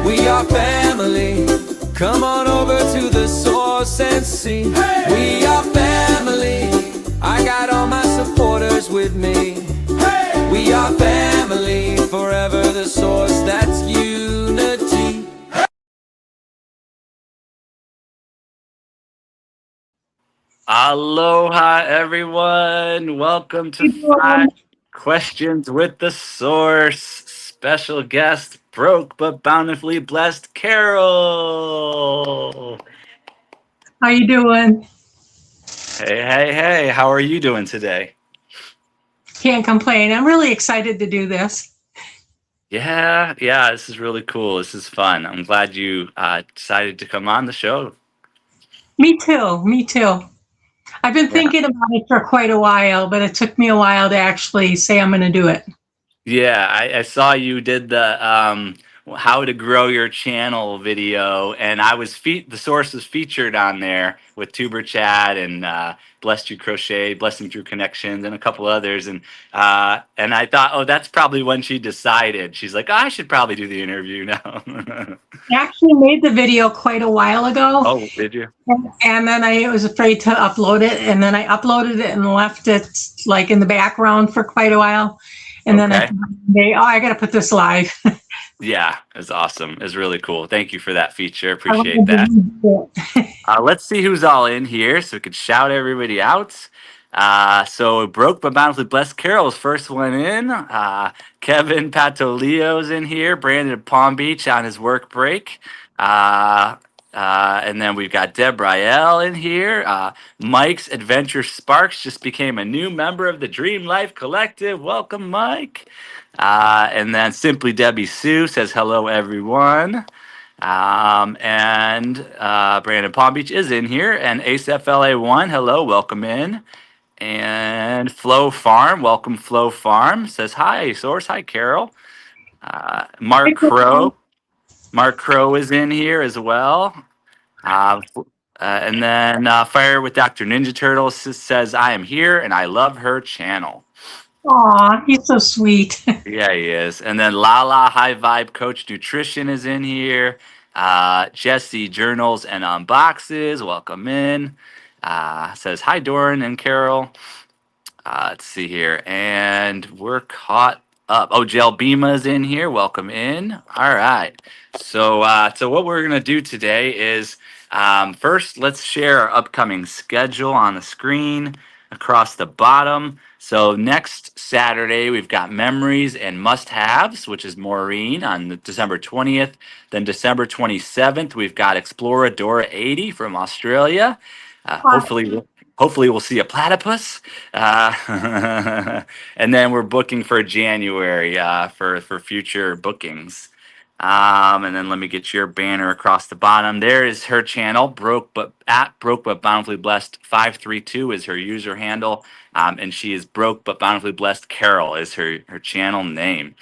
We are family. Come on over to the source and see. Hey! We are family. I got all my supporters with me. Hey! We are family. Forever the source, that's unity. Aloha, everyone. Welcome to Five Questions with the Source. Special guest, broke but bountifully blessed Carole. How you doing? Hey, hey, hey. How are you doing today? Can't complain. I'm really excited to do this. Yeah, this is really cool. This is fun. I'm glad you decided to come on the show. Me too. Me too. I've been Yeah. thinking about it for quite a while, but it took me a while to actually say I'm going to do it. Yeah, I saw you did the how to grow your channel video, and the source was featured on there with Tuber Chat and Blessed You Crochet, Blessing Through Connections, and a couple others, and I thought, oh, that's probably when she decided. She's like, oh, I should probably do the interview now. I actually made the video quite a while ago, Oh, did you? and then I was afraid to upload it, and then I uploaded it and left it like in the background for quite a while, and then I Okay. thought, I got to put this live. Yeah, it's awesome. It's really cool. Thank you for that feature. I Appreciate wanted that. to do it. Let's see who's all in here so we could shout everybody out. So broke but bountifully blessed. Carol's first one in. Kevin Patolio's in here. Brandon at Palm Beach on his work break. And then we've got Deb Rael in here. Mike's Adventure Sparks just became a new member of the Dream Life Collective. Welcome, Mike. And then Simply Debbie Sue says hello, everyone. And Brandon Palm Beach is in here, and AceFLA1, hello, welcome in. And Flo Farm, welcome Flo Farm, says hi, Source, hi, Carol. Mark Crow is in here as well. And then Fire with Dr. Ninja Turtle says, I am here and I love her channel. Aw, he's so sweet. Yeah, he is. And then Lala High Vibe Coach Nutrition is in here. Jesse Journals and Unboxes, welcome in. Says hi, Doran and Carol. Let's see here, and we're caught up. Oh, Jel Bima's in here. Welcome in. All right. So what we're gonna do today is first let's share our upcoming schedule on the screen across the bottom. So next Saturday we've got Memories and Must-Haves, which is Maureen on December 20th. Then December 27th we've got Exploradora 80 from Australia. Hopefully we'll see a platypus. And then we're booking for January for future bookings. And then let me get your banner across the bottom. There is her channel, broke but bountifully blessed 532 is her user handle, and she is broke but bountifully blessed. Carole is her channel name.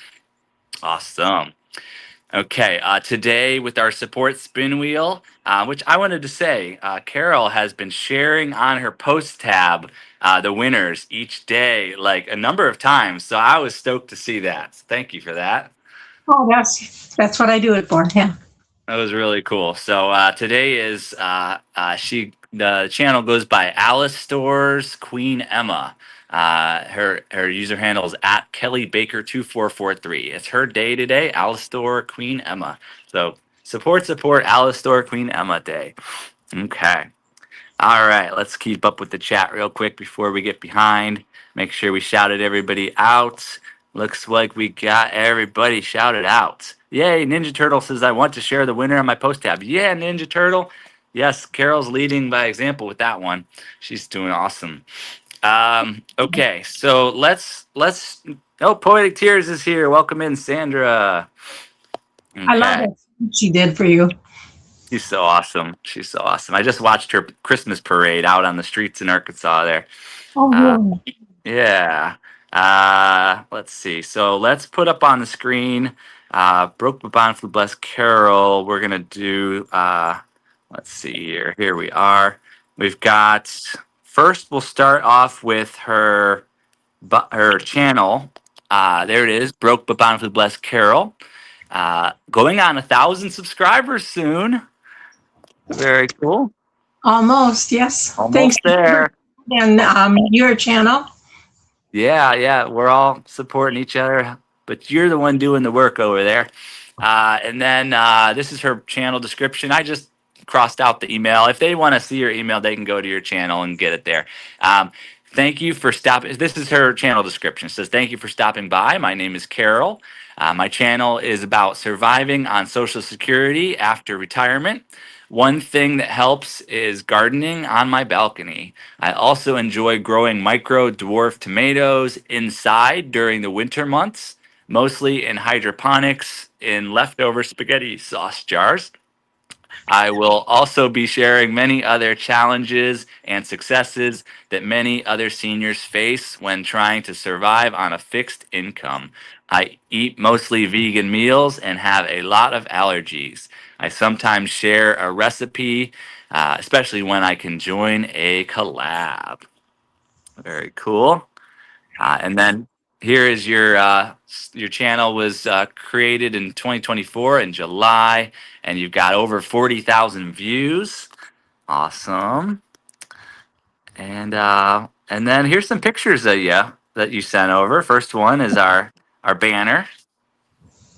Awesome. Okay, today with our support spin wheel, which I wanted to say, Carole has been sharing on her post tab the winners each day, like a number of times. So I was stoked to see that. So thank you for that. Oh, that's what I do it for. Yeah. That was really cool. So today is the channel goes by Alice Stores Queen Emma. Her user handle is at Kelly Baker 2443. It's her day today, Alice Store Queen Emma. So support Alice Store Queen Emma Day. Okay. All right, let's keep up with the chat real quick before we get behind. Make sure we shouted everybody out. Looks like we got everybody shouted out. Yay, Ninja Turtle says, I want to share the winner on my post tab. Yeah, Ninja Turtle. Yes, Carole's leading by example with that one. She's doing awesome. Okay, so let's. Oh, Poetic Tears is here. Welcome in, Sandra. Okay. I love it. She did for you. She's so awesome. She's so awesome. I just watched her Christmas parade out on the streets in Arkansas there. Oh, really? Yeah. Let's see. So let's put up on the screen Broke but Bountifully Blessed Carole. We're going to do, let's see here. Here we are. We've got, first we'll start off with her channel. There it is, Broke but Bountifully Blessed Carole. Going on 1,000 subscribers soon. Very cool. Almost, yes. Thanks. Almost there. And your channel. Yeah, we're all supporting each other, but you're the one doing the work over there. And then this is her channel description. I just crossed out the email. If they want to see your email, they can go to your channel and get it there. Thank you for stopping. This is her channel description. It says, thank you for stopping by. My name is Carole. My channel is about surviving on Social Security after retirement. One thing that helps is gardening on my balcony. I also enjoy growing micro dwarf tomatoes inside during the winter months, mostly in hydroponics in leftover spaghetti sauce jars. I will also be sharing many other challenges and successes that many other seniors face when trying to survive on a fixed income. I eat mostly vegan meals and have a lot of allergies. I sometimes share a recipe, especially when I can join a collab. Very cool. And then here is your channel was created in 2024 in July, and you've got over 40,000 views. Awesome. And then here's some pictures of that you sent over. First one is our banner.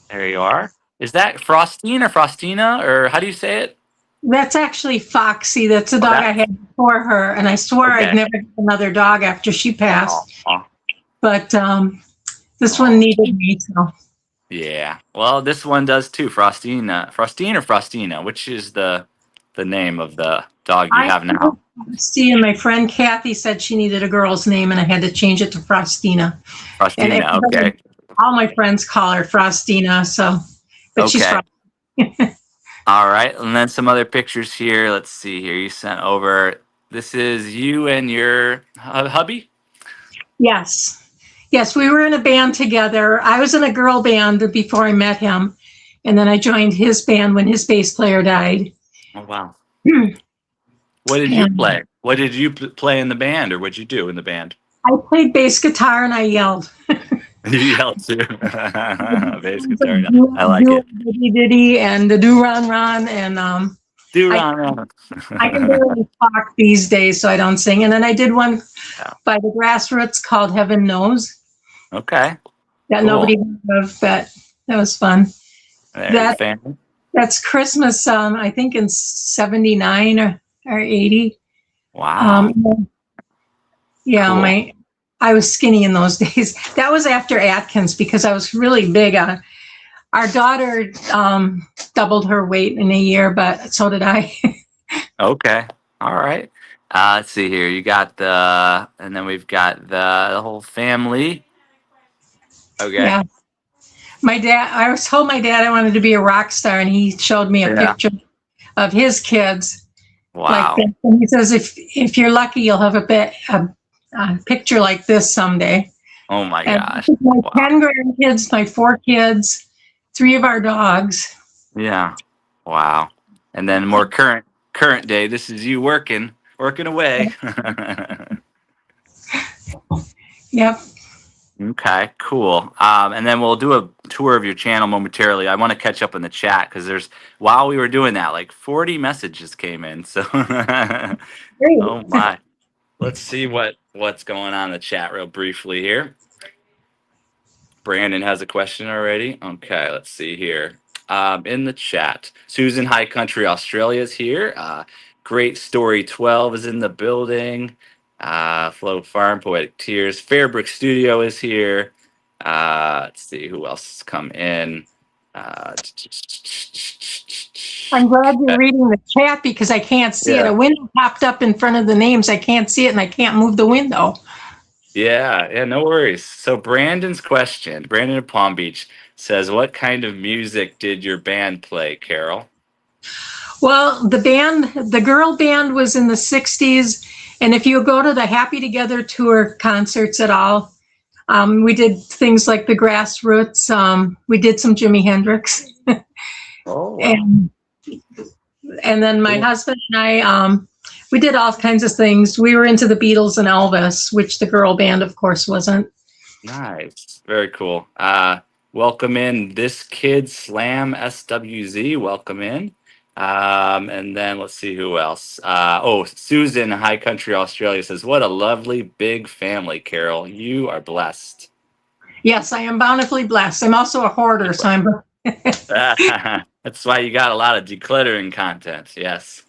There you are. Is that Frostine or Frostina, or how do you say it? That's actually Foxy. That's a dog I had before her, and I swore Okay. I'd never get another dog after she passed. Aw. But this one needed me. So Yeah. Well, this one does too. Frostina, Frostine or Frostina, which is the name of the dog you have now? Frosty, and my friend Kathy said she needed a girl's name, and I had to change it to Frostina. And Frostina. Okay. all my friends call her Frostina. So, but she's Okay. Frosty. All right. And then some other pictures here. Let's see here. You sent over. This is you and your hubby? Yes. Yes, we were in a band together. I was in a girl band before I met him, and then I joined his band when his bass player died. Oh, wow. What did you play? What did you play in the band, or what did you do in the band? I played bass guitar and I yelled. You yelled too. Bass guitar. I like it. Diddy Diddy and the Do Ron Ron and Do Ron. I can barely talk these days, so I don't sing. And then I did one by the Grassroots called Heaven Knows. Okay. That Cool. nobody heard of, but that was fun. That's Christmas, I think in 79 or 80. Wow. Yeah, Cool. I was skinny in those days. That was after Atkins because I was really big. Our daughter doubled her weight in a year, but so did I. Okay. All right. Let's see here. You got and then we've got the whole family. Okay. Yeah. I was told my dad I wanted to be a rock star, and he showed me a picture of his kids. Wow. Like this. And he says, if you're lucky, you'll have a picture like this someday. Oh my And gosh. my 10 grandkids, my 4 kids, 3 of our dogs. Yeah. Wow. And then more current day. This is you working away. Yep. Okay, cool. And then we'll do a tour of your channel momentarily. I want to catch up in the chat because while we were doing that, like 40 messages came in. So, oh my. Let's see what's going on in the chat real briefly here. Brandon has a question already. Okay, let's see here. In the chat, Susan High Country Australia is here. Great Story 12 is in the building. Flow Farm, Poetic Tears. Fairbrick Studio is here. Let's see who else has come in. I'm glad you're reading the chat because I can't see it. A window popped up in front of the names. I can't see it and I can't move the window. Yeah, no worries. So Brandon's question, Brandon of Palm Beach says, what kind of music did your band play, Carole? Well, the girl band was in the 60s. And if you go to the Happy Together tour concerts at all, we did things like the Grassroots. We did some Jimi Hendrix. Oh, wow. And then my husband and I, we did all kinds of things. We were into the Beatles and Elvis, which the girl band, of course, wasn't. Nice. Very cool. welcome in This Kid Slam SWZ. Welcome in. And then let's see who else. Susan, High Country, Australia says, "What a lovely big family, Carole. You are blessed." Yes, I am bountifully blessed. I'm also a hoarder, so I'm. That's why you got a lot of decluttering content. Yes.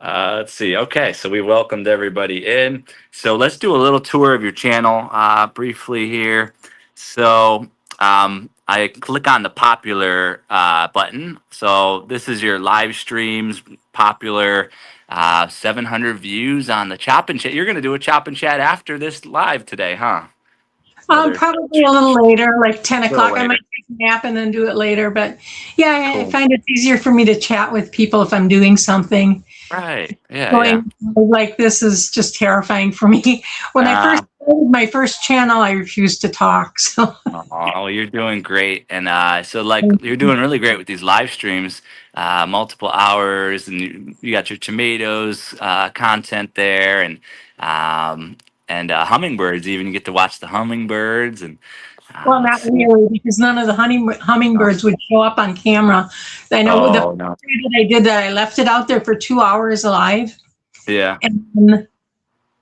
Let's see. Okay, so we welcomed everybody in. So let's do a little tour of your channel briefly here. So I click on the popular button. So this is your live streams, popular, 700 views on the Chop and Chat. You're going to do a Chop and Chat after this live today, huh? Probably a little later, like 10 little o'clock. I might later. take a nap and then do it later. But yeah, I Cool. find it's easier for me to chat with people if I'm doing something. Right. Yeah. Going like this is just terrifying for me. When I first started my first channel, I refused to talk. So Oh, you're doing great. And so like you're doing really great with these live streams, multiple hours, and you got your tomatoes content there, and hummingbirds. Even you get to watch the hummingbirds, and well, not really, because none of the hummingbirds would show up on camera. I know the oh no, first day that I did that, I left it out there for 2 hours alive. yeah, And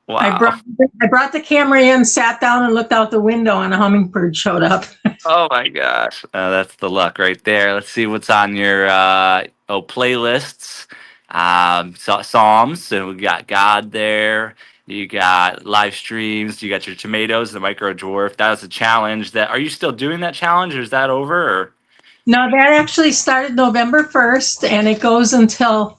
wow, I brought the camera in, sat down, and looked out the window, and a hummingbird showed up. oh my gosh, that's the luck right there. Let's see what's on your playlists. Psalms. So we got God there. You got live streams. You got your tomatoes, the micro dwarf. That was a challenge. That are you still doing that challenge, or is that over? Or No, that actually started November 1st, and it goes until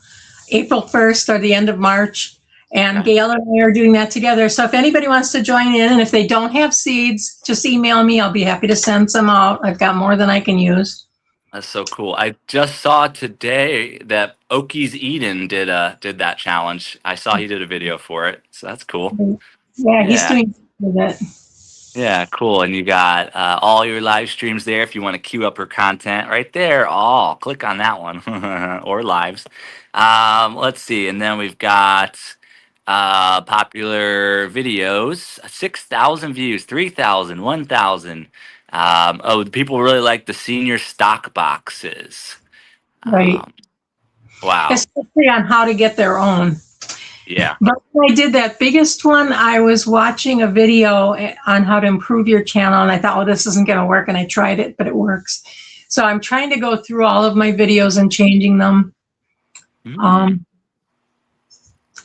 April 1st or the end of March. And Okay. Gail and I are doing that together. So if anybody wants to join in, and if they don't have seeds, just email me. I'll be happy to send some out. I've got more than I can use. That's so cool. I just saw today that Okies Eden did that challenge. I saw he did a video for it, so that's cool. Yeah, he's Yeah. doing with it. Yeah, cool. And you got all your live streams there if you want to queue up her content right there. Oh, click on that one or lives. Let's see. And then we've got popular videos, 6,000 views, 3,000, 1,000. People really like the senior stock boxes. Right. Wow. Especially on how to get their own. Yeah. But when I did that biggest one, I was watching a video on how to improve your channel, and I thought, oh, this isn't going to work, and I tried it, but it works. So I'm trying to go through all of my videos and changing them.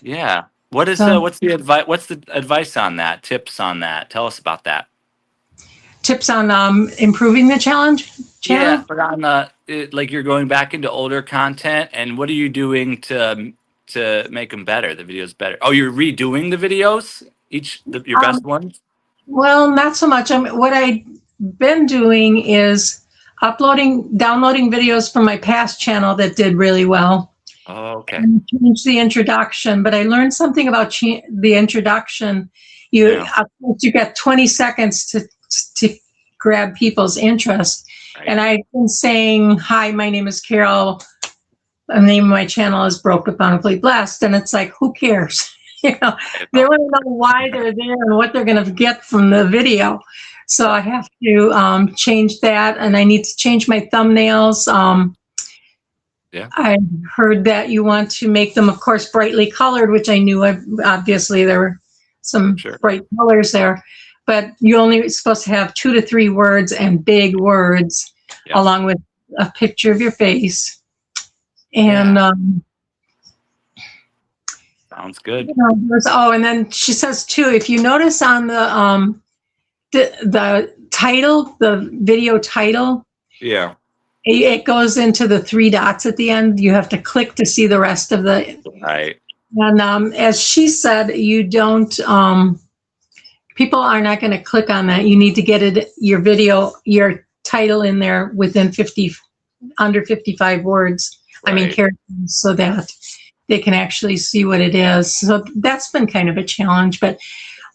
Yeah. What's the advice? What's the advice on that? Tips on that? Tell us about that. Tips on improving the channel? Yeah, but on like you're going back into older content, and what are you doing to make them better? The videos better. Oh, you're redoing the videos, your best ones. Well, not so much. What I've been doing is downloading videos from my past channel that did really well. Oh, okay. And change the introduction, but I learned something about the introduction. You got 20 seconds to grab people's interest. Right. And I've been saying, hi, my name is Carole. The name of my channel is Broke But Bountifully Blessed. And it's like, who cares? They want to know why they're there and what they're going to get from the video. So I have to change that, and I need to change my thumbnails. I heard that you want to make them, of course, brightly colored, which I knew. Obviously, there were some bright colors there, but you're only supposed to have 2 to 3 words and big words, along with a picture of your face. And sounds good. And then she says too, if you notice on the title, the video title, it goes into the 3 dots at the end. You have to click to see the rest of the. Right. And as she said, you don't. People are not going to click on that. You need to get your your title in there within under 55 words. Right. I mean characters, so that they can actually see what it is. So that's been kind of a challenge. But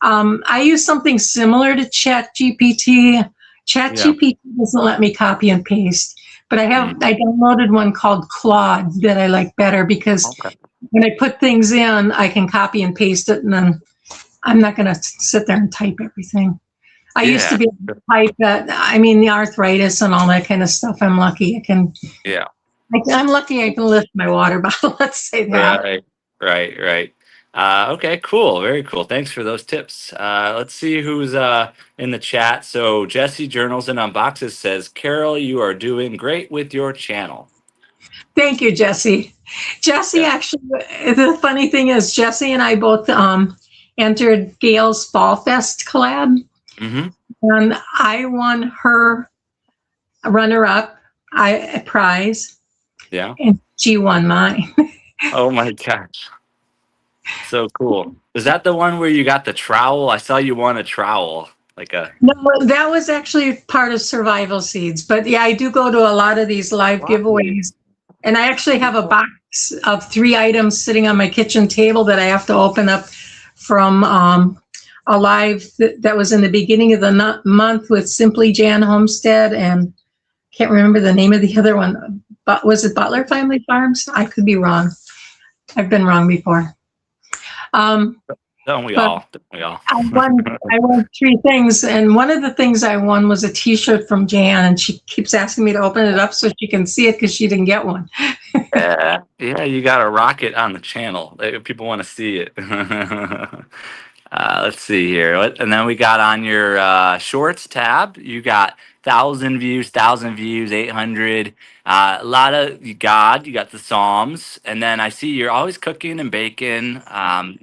I use something similar to ChatGPT. ChatGPT doesn't let me copy and paste. But I downloaded one called Claude that I like better, because when I put things in, I can copy and paste it, and then I'm not going to sit there and type everything. I used to Yeah. be able to type that. I mean, the arthritis and all that kind of stuff. I'm lucky. Yeah. I'm lucky I can lift my water bottle. Let's say that. Right. Right. Right. Okay, cool. Very cool. Thanks for those tips. Let's see who's in the chat. So Jesse Journals and Unboxes says, Carol, you are doing great with your channel. Thank you, Jesse. Jesse, Yeah. actually, the funny thing is, Jesse and I both entered Gail's Fall Fest collab, Mm-hmm. and I won her runner-up a prize, Yeah. and she won mine. Oh my gosh. So cool. Is that the one where you got the trowel? I saw you won a trowel. Like a No, that was actually part of Survival Seeds. But yeah, I do go to a lot of these live giveaways. And I actually have a box of 3 items sitting on my kitchen table that I have to open up from a live that was in the beginning of the month with Simply Jan Homestead, and can't remember the name of the other one. But was it Butler Family Farms? I could be wrong. I've been wrong before. Don't we But all? Don't we all? I won 3 things, and one of the things I won was a T-shirt from Jan, and she keeps asking me to open it up so she can see it because she didn't get one. Yeah, yeah, you got a rocket on the channel. People want to see it. Let's see here. And then we got on your shorts tab, you got 1,000 views, 800. A lot of you got the Psalms. And then I see you're always cooking and baking,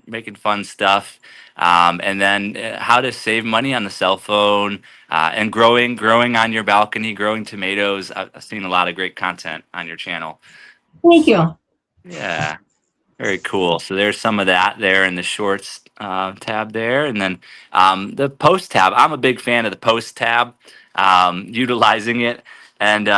making fun stuff. And then how to save money on the cell phone, and growing on your balcony, growing tomatoes. I've seen a lot of great content on your channel. Thank So, you. yeah. Very cool. So there's some of that there in the shorts tab there. And then the post tab. I'm a big fan of the post tab, utilizing it. And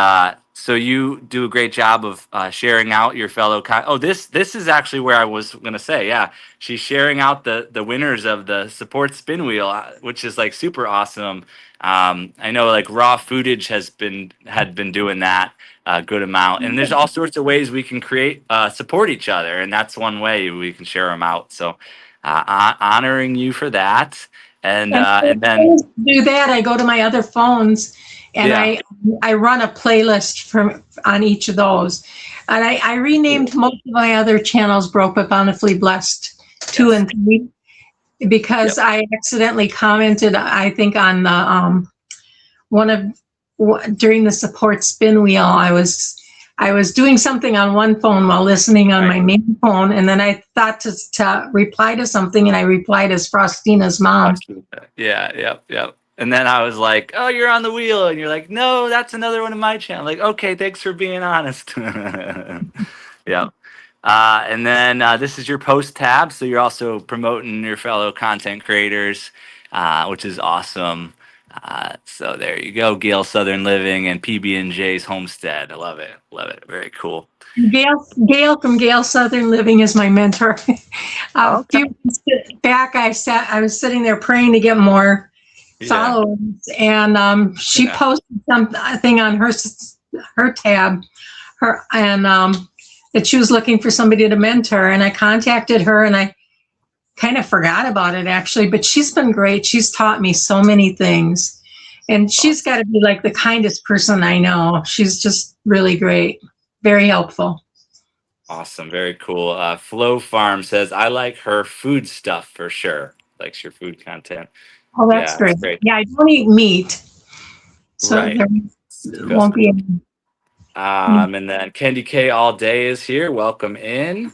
so you do a great job of sharing out your fellow. This is actually where I was going to say, yeah, she's sharing out the winners of the support spin wheel, which is like super awesome. I know like raw footage had been doing that a good amount, and there's all sorts of ways we can create support each other, and that's one way we can share them out. So honoring you for that, and then To do that, I go to my other phones and yeah. I run a playlist on each of those. And I renamed most of my other channels Broke but Bountifully Blessed 2 and 3 because Yep. I accidentally commented, I think, on the during the support spin wheel, I was doing something on one phone while listening on Right. my main phone, and then I thought to reply to something, and I replied as Faustina's mom. Yeah, yep. And then I was like, "Oh, you're on the wheel," and you're like, "No, that's another one of my channel." Like, okay, thanks for being honest. Yeah. And then this is your post tab, so you're also promoting your fellow content creators, which is awesome. So there you go, Gail Southern Living and PB&J's Homestead. I love it. Love it. Very cool. Gail from Gail Southern Living is my mentor. A Okay. few months back, I was sitting there praying to get more Yeah. followers, and she Yeah. posted something on her tab, that she was looking for somebody to mentor, and I contacted her, and I kind of forgot about it actually, but she's been great. She's taught me so many things, and she's got to be like the kindest person I know. She's just really great, very helpful. Awesome. Very cool. Flow Farm says, I like her food stuff for sure. Likes your food content. Oh, that's Yeah, that's great. great. Yeah, I don't eat meat, so Right. there won't be any. And then Candy K All Day is here. Welcome in.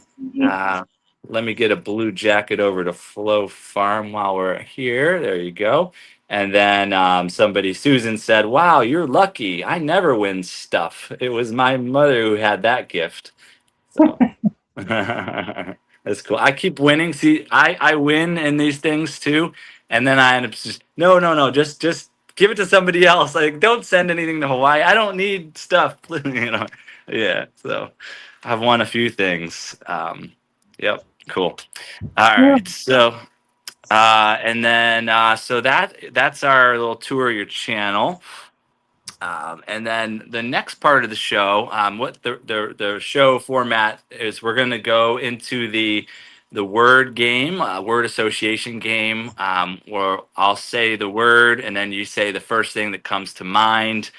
Let me get a blue jacket over to Flow Farm while we're here. There you go. And then Susan said, wow, you're lucky. I never win stuff. It was my mother who had that gift. So that's cool. I keep winning. See, I win in these things too. And then I end up just, no, just give it to somebody else. Like, don't send anything to Hawaii. I don't need stuff. Yeah. So I've won a few things. Yep. Cool. All Yeah. right. So, and then, so that's our little tour of your channel. And then the next part of the show, what the show format is, we're going to go into the the word game, word association game, where I'll say the word and then you say the first thing that comes to mind.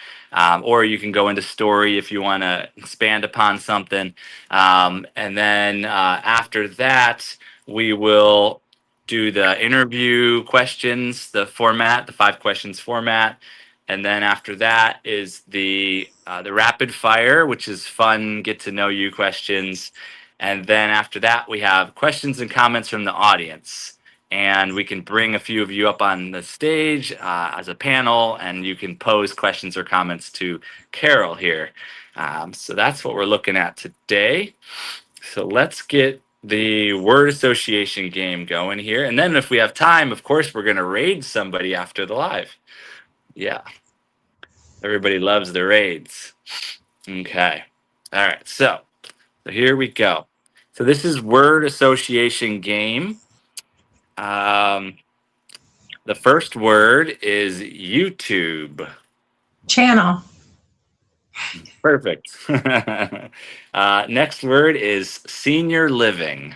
Or you can go into story if you want to expand upon something. And then after that, we will do the interview questions, the format, the 5 questions format. And then after that is the rapid fire, which is fun, get to know you questions. And then after that, we have questions and comments from the audience. And we can bring a few of you up on the stage as a panel, and you can pose questions or comments to Carole here. So that's what we're looking at today. So let's get the word association game going here. And then if we have time, of course, we're going to raid somebody after the live. Yeah. Everybody loves the raids. Okay. All right. So here we go. So this is word association game. The first word is YouTube. Channel. Perfect. Next word is senior living.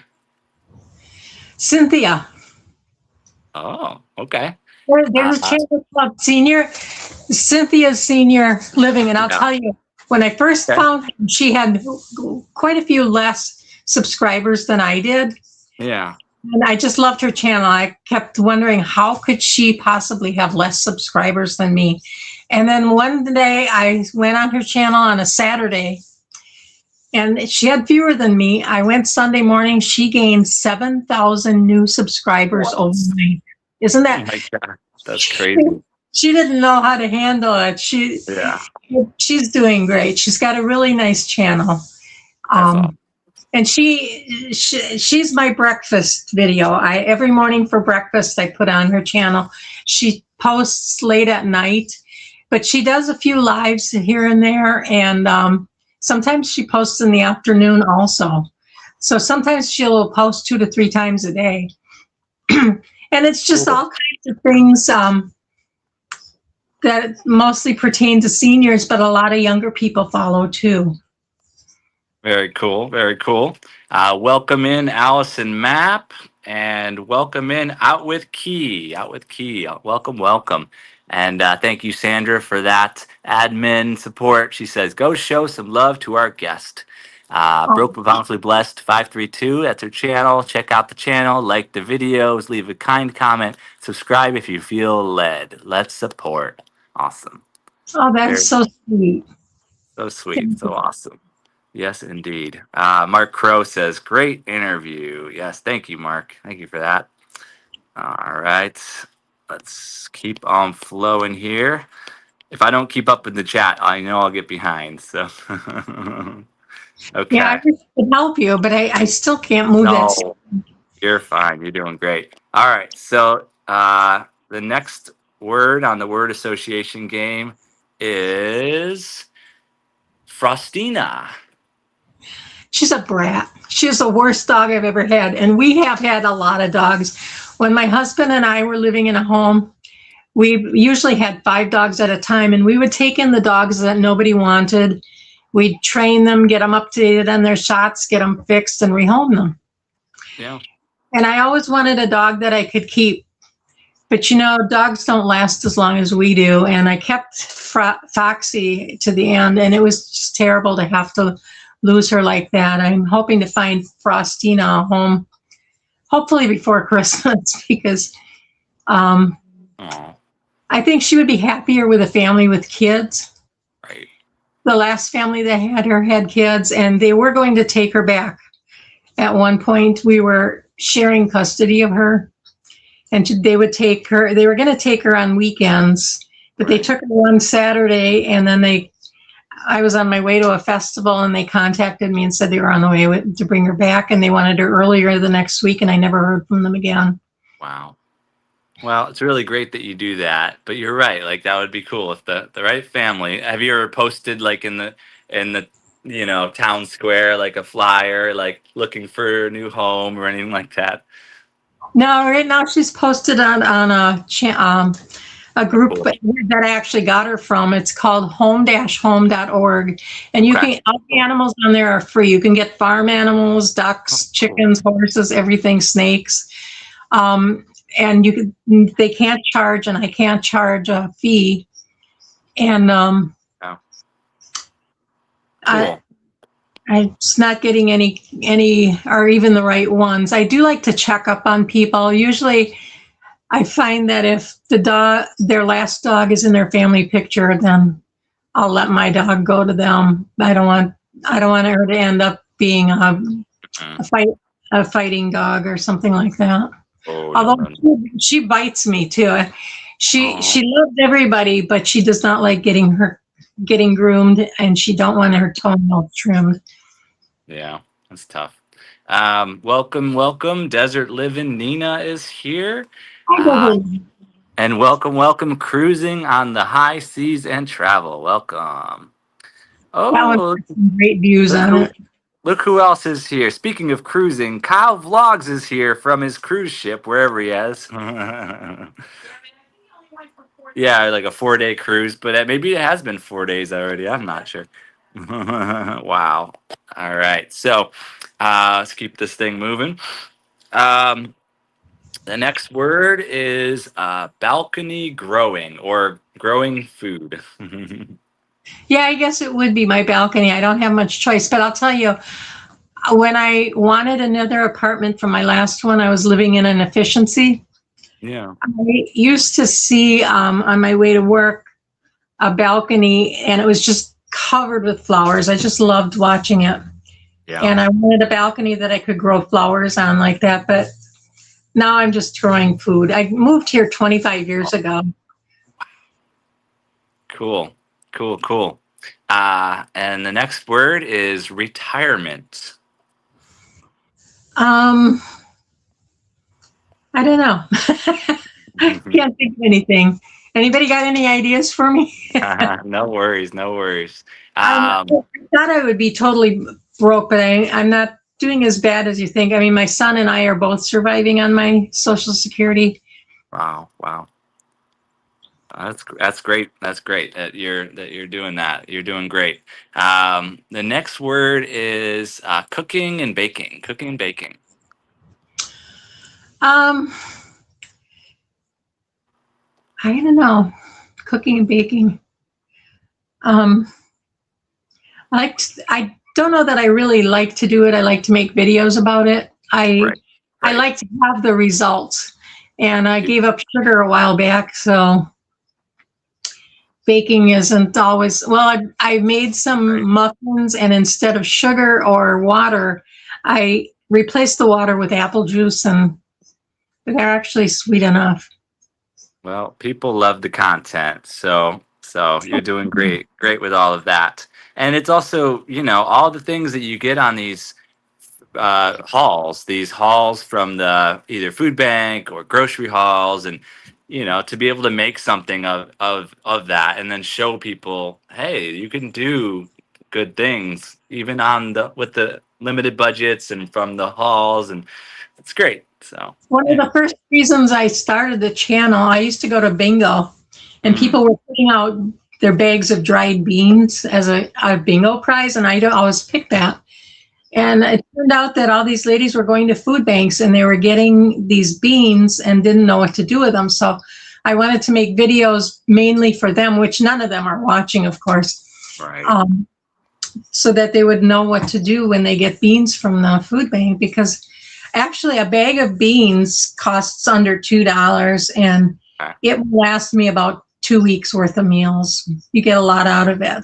Cynthia. Oh, okay. There's a channel called Cynthia's Senior Living, and I'll Yeah. tell you, when I first Okay. found her, she had quite a few less subscribers than I did. Yeah. And I just loved her channel. I kept wondering, how could she possibly have less subscribers than me? And then one day I went on her channel on a Saturday, and she had fewer than me. I went Sunday morning. She gained 7,000 new subscribers What? overnight. Isn't Oh that? my God. That's crazy. She didn't know how to handle it. Yeah. She's doing great. She's got a really nice channel. That's awesome. And she's my breakfast video. Every morning for breakfast I put on her channel. She posts late at night, but she does a few lives here and there, and sometimes she posts in the afternoon also. So sometimes she'll post 2 to 3 times a day. And it's just Cool. all kinds of things that mostly pertain to seniors, but a lot of younger people follow too. Very cool. Very cool. Welcome in Allison Mapp, and welcome in Out with Key. Out with Key. Welcome, welcome. And thank you, Sandra, for that admin support. She says, go show some love to our guest. Broke but Bountifully Blessed 532. That's her channel. Check out the channel, like the videos, leave a kind comment, subscribe if you feel led. Let's support. Awesome. Oh, that's so sweet. So sweet. So awesome. Yes, indeed. Mark Crow says, great interview. Yes, thank you, Mark. Thank you for that. All right. Let's keep on flowing here. If I don't keep up in the chat, I know I'll get behind. So, okay. Yeah, I wish I could help you, but I still can't move that. No, you're fine. You're doing great. All right. So, the next word on the word association game is Frostina. She's a brat. She's the worst dog I've ever had. And we have had a lot of dogs. When my husband and I were living in a home, we usually had 5 dogs at a time, and we would take in the dogs that nobody wanted. We'd train them, get them updated on their shots, get them fixed, and rehome them. Yeah. And I always wanted a dog that I could keep. But you know, dogs don't last as long as we do. And I kept Foxy to the end, and it was just terrible to have to lose her like that. I'm hoping to find Frostina a home, hopefully before Christmas, because I think she would be happier with a family with kids. Right. The last family that had her had kids, and they were going to take her back. At one point, we were sharing custody of her, and they would take her. They were going to take her on weekends, but they took her one Saturday, and then I was on my way to a festival, and they contacted me and said they were on the way to bring her back, and they wanted her earlier the next week, and I never heard from them again. Wow. Well, it's really great that you do that, but you're right. Like, that would be cool if the right family. Have you ever posted like in the town square, like a flyer, like looking for a new home or anything like that? No, right now she's posted on a group Cool. that I actually got her from. It's called home-home.org. And you Okay. can, all the animals on there are free. You can get farm animals, ducks, Cool. chickens, horses, everything, snakes. And they can't charge, and I can't charge a fee. And Oh, cool. I'm just not getting any, or even the right ones. I do like to check up on people. Usually I find that if their last dog is in their family picture, then I'll let my dog go to them. I don't want her to end up being a fighting dog or something like that. Oh, no, Although no, no. she bites me too. She Oh, loves everybody, but she does not like getting groomed, and she don't want her toenails trimmed. yeah, that's tough. Welcome. Desert Living Nina is here. And welcome, cruising on the high seas and travel. Welcome. That one Oh, has some great views look on who, it. look who else is here. Speaking of cruising, Kyle Vlogs is here from his cruise ship, wherever he is. Yeah, like a 4-day cruise, but maybe it has been 4 days already. I'm not sure. Wow. All right. So let's keep this thing moving. Um, the next word is balcony growing or growing food. Yeah, I guess it would be my balcony. I don't have much choice, but I'll tell you, when I wanted another apartment from my last one, I was living in an efficiency. Yeah. I used to see on my way to work a balcony, and it was just covered with flowers. I just loved watching it. Yeah. And I wanted a balcony that I could grow flowers on like that, but now I'm just growing food. I moved here 25 years ago. Cool. And the next word is retirement. I don't know. Can't think of anything. Anybody got any ideas for me? No worries. I thought I would be totally broke, but I'm not doing as bad as you think. I mean, my son and I are both surviving on my Social Security. Wow. That's great. That's great that you're doing that. You're doing great. The next word is cooking and baking. Cooking and baking. Um, I don't know. Cooking and baking. I don't know that I really like to do it. I like to make videos about it. I Right. like to have the results. And I gave up sugar a while back, so baking isn't always well. I made some muffins, and instead of sugar or water, I replaced the water with apple juice, and they're actually sweet enough. Well, people love the content, so you're doing great with all of that. And it's also, all the things that you get on these these hauls from the either food bank or grocery hauls, and to be able to make something of that and then show people, hey, you can do good things even on the with the limited budgets and from the hauls, and it's great. So One of the first reasons I started the channel, I used to go to bingo, and people were putting out their bags of dried beans as a bingo prize, and I always pick that. And it turned out that all these ladies were going to food banks, and they were getting these beans and didn't know what to do with them. So I wanted to make videos mainly for them, which none of them are watching, of course. Right. So that they would know what to do when they get beans from the food bank, because actually a bag of beans costs under $2, and it will last me about 2 weeks worth of meals. You get a lot out of it.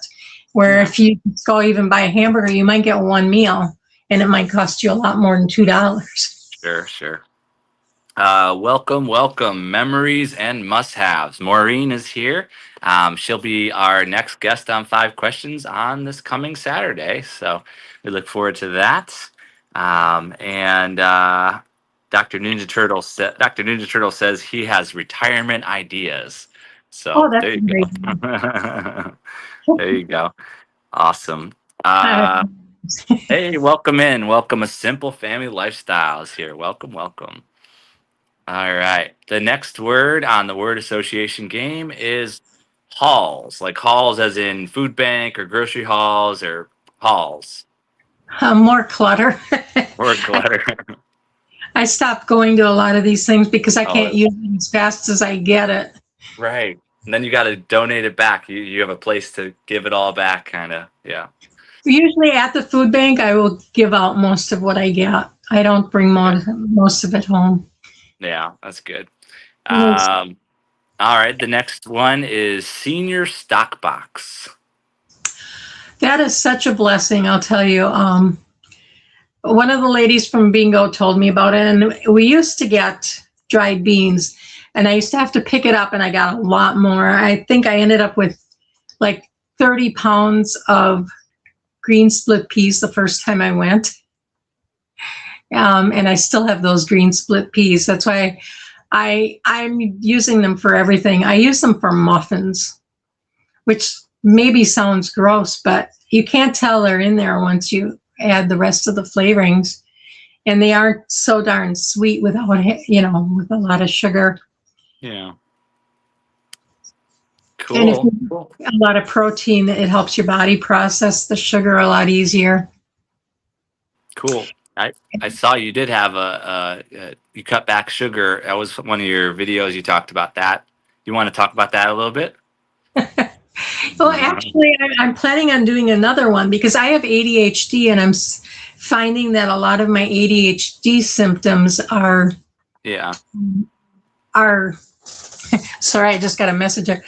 Where if you go even buy a hamburger, you might get one meal, and it might cost you a lot more than $2. Sure. Welcome. Memories and must-haves. Maureen is here. She'll be our next guest on 5 Questions on this coming Saturday. So we look forward to that. And Dr. Ninja Turtle says he has retirement ideas. So That's there you great. go. There you go. Awesome. Hey, welcome in. Welcome. A Simple Family Lifestyles here. Welcome. All right. The next word on the word association game is halls, like halls as in food bank or grocery halls or halls More clutter. or clutter. I stopped going to a lot of these things because I can't Oh, use it as fast as I get it. right. And then you got to donate it back. You have a place to give it all back, kind of. Yeah. Usually at the food bank, I will give out most of what I get. I don't bring most of it home. Yeah, that's good. Yes. All right. The next one is senior stock box. That is such a blessing, I'll tell you. One of the ladies from Bingo told me about it, and we used to get dried beans, and I used to have to pick it up, and I got a lot more. I think I ended up with like 30 pounds of green split peas the first time I went. And I still have those green split peas. That's why I'm using them for everything. I use them for muffins, which maybe sounds gross, but you can't tell they're in there once you add the rest of the flavorings. And they aren't so darn sweet without, with a lot of sugar. Yeah. And if Cool. you have a lot of protein, it helps your body process the sugar a lot easier. Cool. I saw you did have you cut back sugar. That was one of your videos. You talked about that. You want to talk about that a little bit? Well, actually, I'm planning on doing another one because I have ADHD, and I'm finding that a lot of my ADHD symptoms are Yeah. sorry, I just got a message here.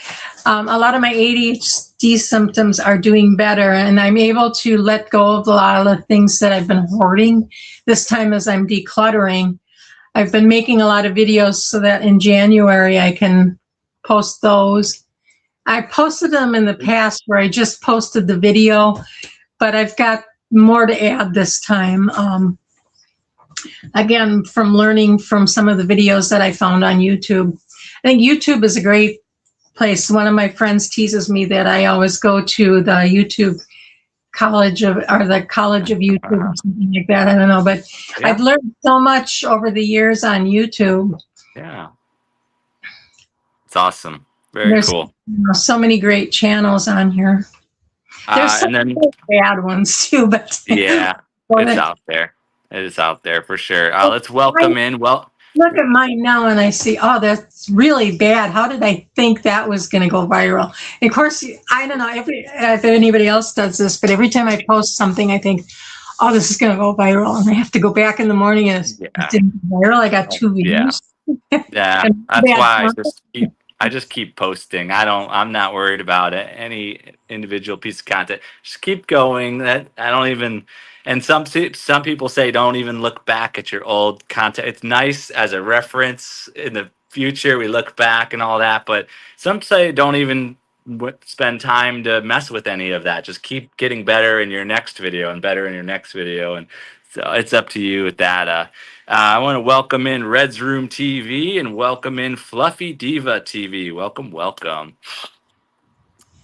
A lot of my ADHD symptoms are doing better, and I'm able to let go of a lot of the things that I've been hoarding this time as I'm decluttering. I've been making a lot of videos so that in January I can post those. I posted them in the past where I just posted the video, but I've got more to add this time. Again, from learning from some of the videos that I found on YouTube. I think YouTube is a great place. One of my friends teases me that I always go to the YouTube College of YouTube or something like that. I don't know, but Yeah. I've learned so much over the years on YouTube. Yeah. It's awesome. Very There's cool. so many great channels on here. There's some And then bad ones too, but yeah, it's out there. It is out there for sure. Let's welcome in. Well, look at mine now and I see, oh, that's really bad. How did I think that was going to go viral? And of course, I don't know if anybody else does this, but every time I post something, I think, oh, this is going to go viral. And I have to go back in the morning and it didn't go viral. I got 2 views. Yeah, that's why I just keep posting. I'm not worried about it. Any individual piece of content, just keep going. That I don't even. And some people say don't even look back at your old content. It's nice as a reference in the future. We look back and all that, but some say don't even spend time to mess with any of that. Just keep getting better in your next video and better in your next video, and so it's up to you with that. I want to welcome in Red's Room TV and welcome in Fluffy Diva TV. Welcome, welcome.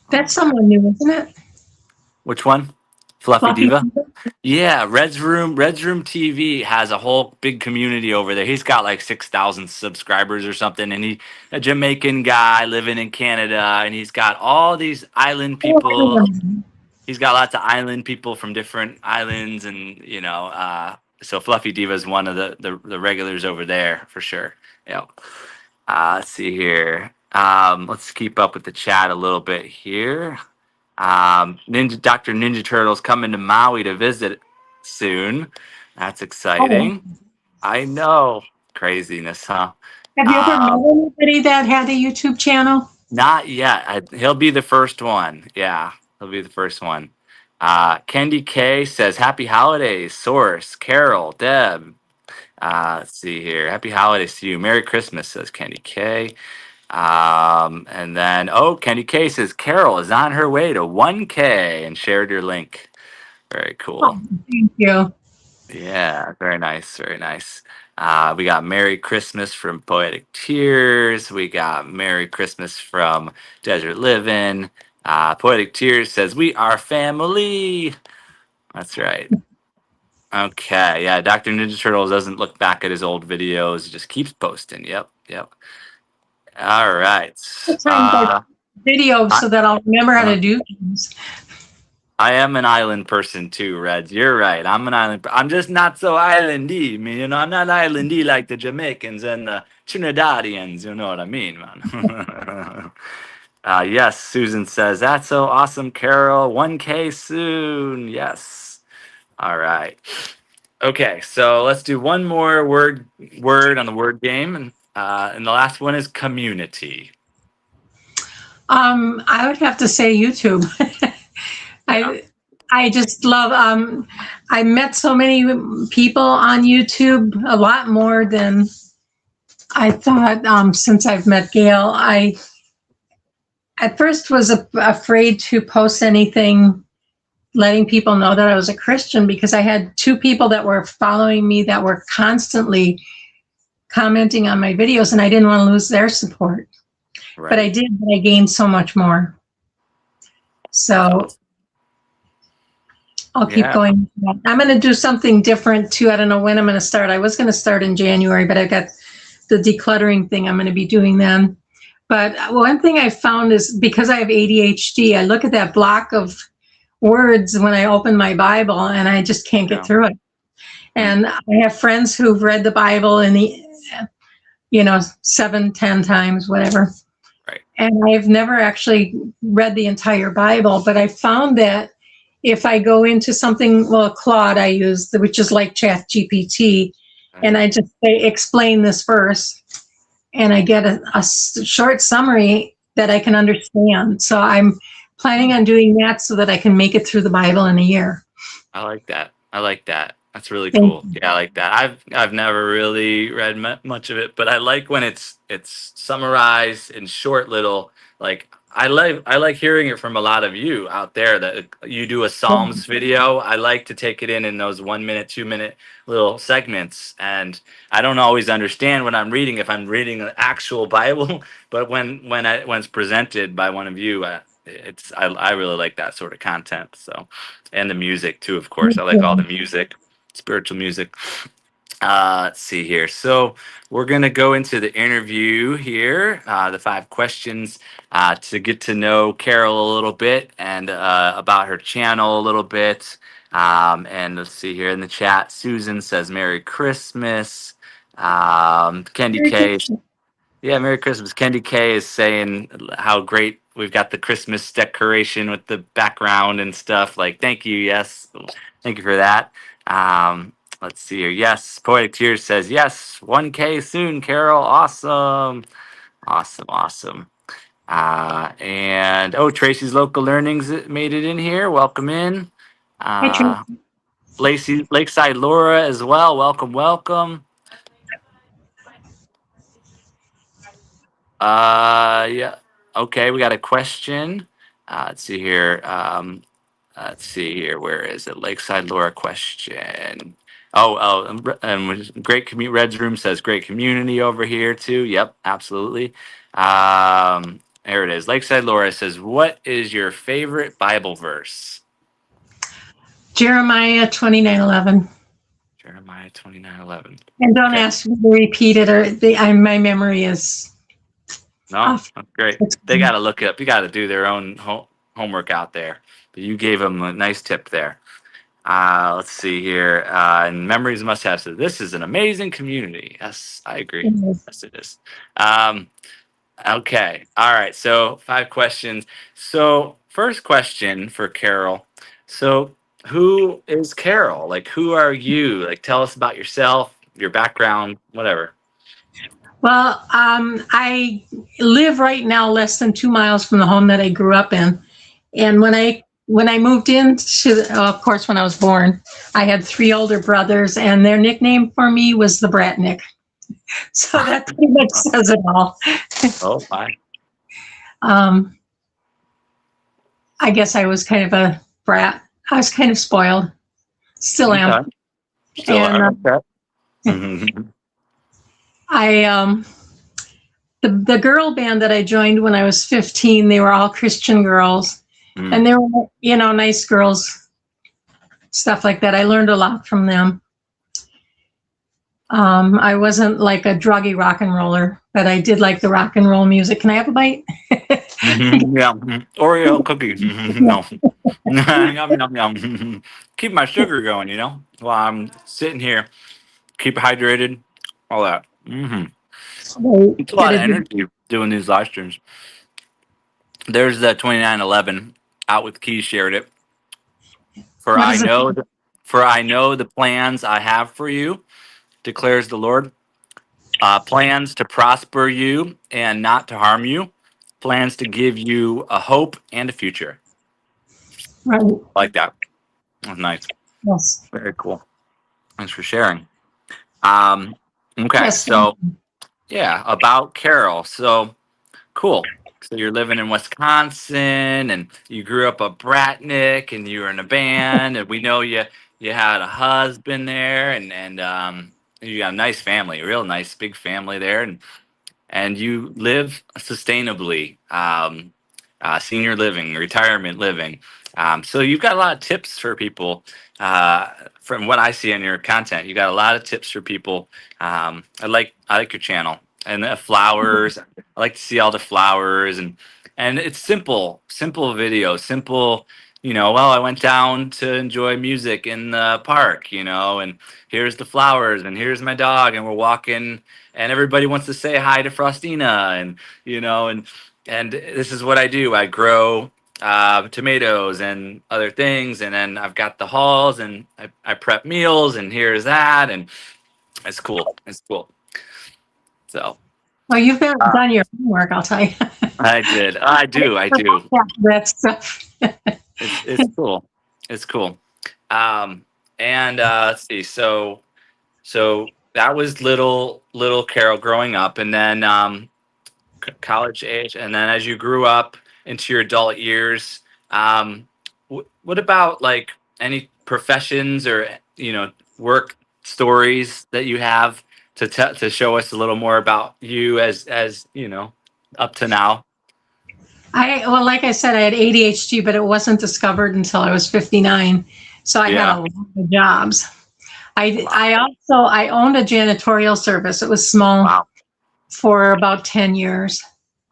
That's someone new, isn't it? Which one? Fluffy Diva? Yeah, Red's Room TV has a whole big community over there. He's got like 6,000 subscribers or something, and he's a Jamaican guy living in Canada, and he's got all these island people. He's got lots of island people from different islands, and so Fluffy Diva is one of the regulars over there for sure. Yeah. Let's see here. Let's keep up with the chat a little bit here. Dr. Ninja Turtle's coming to Maui to visit soon. That's exciting. I know. Craziness, huh? Have you ever met anybody that had a YouTube channel? Not yet. He'll be the first one. Yeah, he'll be the first one. Kendi K says, Happy Holidays, Source, Carole, Deb. Let's see here. Happy Holidays to you. Merry Christmas, says Kendi K. And then, Kendi K says, Carole is on her way to 1K and shared your link. Very cool. Oh, thank you. Yeah, very nice, very nice. We got Merry Christmas from Poetic Tears. We got Merry Christmas from Desert Living. Poetic Tears says, we are family. That's right. Okay, yeah, Dr. Ninja Turtles doesn't look back at his old videos; he just keeps posting. Yep, yep. All right. Sometimes I video I, so that I'll remember how uh, to do things. I am an island person too, Reds. You're right. I'm an island. I'm just not so islandy. You know, I'm not islandy like the Jamaicans and the Trinidadians. You know what I mean, man. Yes, Susan says that's so awesome, Carol. 1K soon. Yes. All right. Okay, so let's do one more word on the word game, and the last one is community. I would have to say YouTube. Yeah. I just love. I met so many people on YouTube, a lot more than I thought. Since I've met Gail, I at first was afraid to post anything, letting people know that I was a Christian, because I had two people that were following me that were constantly commenting on my videos, and I didn't want to lose their support. Right. But I did. But I gained so much more. So I'll keep going. I'm going to do something different too. I don't know when I'm going to start. I was going to start in January, but I've got the decluttering thing I'm going to be doing then. But one thing I found is, because I have ADHD, I look at that block of words when I open my Bible and I just can't get through it. And I have friends who've read the Bible in the, 7-10 times, whatever. Right. And I've never actually read the entire Bible, but I found that if I go into something, well, Claude I use, which is like Chat GPT, and I just say, explain this verse, and I get a short summary that I can understand. So I'm planning on doing that so that I can make it through the Bible in a year. I like that. I like that. That's really cool. Yeah, I like that. I've never really read much of it, but I like when it's summarized in short little. Like I like hearing it from a lot of you out there that you do a Psalms video. I like to take it in those 1 minute, 2 minute little segments, and I don't always understand what I'm reading if I'm reading an actual Bible, but when it's presented by one of you, I really like that sort of content. So, and the music too, of course. I like all the music, spiritual music. Let's see here. So we're gonna go into the interview here, the 5 questions to get to know Carole a little bit and about her channel a little bit. And let's see here in the chat. Susan says Merry Christmas. Candy K. Yeah, Merry Christmas. Candy K is saying how great we've got the Christmas decoration with the background and stuff. Like, thank you. Yes. Thank you for that. Let's see here. Yes. Poetic Tears says, yes, 1K soon, Carole. Awesome. Awesome. Awesome. And Tracy's Local Learnings made it in here. Welcome in. Lakeside Laura as well. Welcome, welcome. Yeah. Okay, we got a question. Let's see here. Let's see here. Where is it? Lakeside Laura question. Great community. Red's Room says great community over here too. Yep, absolutely. There it is. Lakeside Laura says, "What is your favorite Bible verse?" Jeremiah 29:11. Jeremiah 29:11. And don't ask me to repeat it, or my memory is. No, that's great. They got to look it up. You got to do their own homework out there. But you gave them a nice tip there. Let's see here. And Memories Must Have said, this is an amazing community. Yes, I agree. Yes, it is. Okay. All right. So 5 questions. So first question for Carole. So who is Carole? Like, who are you? Like, tell us about yourself, your background, whatever. Well, I live right now less than 2 miles from the home that I grew up in. And when I moved into, of course, when I was born, I had 3 older brothers, and their nickname for me was the Bratnik. So that pretty much says it all. Oh, fine. I guess I was kind of a brat. I was kind of spoiled. Still am. Still are. Okay. The girl band that I joined when I was 15, they were all Christian girls, and they were, nice girls. stuff like that. I learned a lot from them. I wasn't like a druggy rock and roller, but I did like the rock and roll music. Can I have a bite? Yeah. Oreo cookies. No. Yum, yum, yum. Keep my sugar going, while I'm sitting here. Keep hydrated. All that. It's a lot of energy doing these live streams. There's the 2911. Out with Keys shared it. For What I is it? know, for I know the plans I have for you, declares the Lord. Plans to prosper you and not to harm you. Plans to give you a hope and a future. Right. Like that. That's nice. Yes. Very cool. Thanks for sharing. Okay, Yes. so yeah, about Carole. So cool. So you're living in Wisconsin, and you grew up a Bratnik, and you were in a band, and we know you had a husband there, and you got a nice family, a real nice big family there, and you live sustainably, senior living, retirement living. So you've got a lot of tips for people. From what I see in your content, you got a lot of tips for people. I like your channel and the flowers. I like to see all the flowers, and it's simple video, simple. Well, I went down to enjoy music in the park, and here's the flowers, and here's my dog, and we're walking, and everybody wants to say hi to Frostina, and this is what I do. I grow tomatoes and other things, and then I've got the halls, and I prep meals, and here's that, and it's cool. It's cool. So Well, you've done your homework, I'll tell you. I did. I do. That stuff. It's cool. It's cool. And let's see. So that was little Carole growing up, and then college age, and then as you grew up into your adult years, what about like any professions or work stories that you have to show us a little more about you as up to now? Well, like I said, I had ADHD, but it wasn't discovered until I was 59. So I had a lot of jobs. I owned a janitorial service. It was small. Wow. For about 10 years.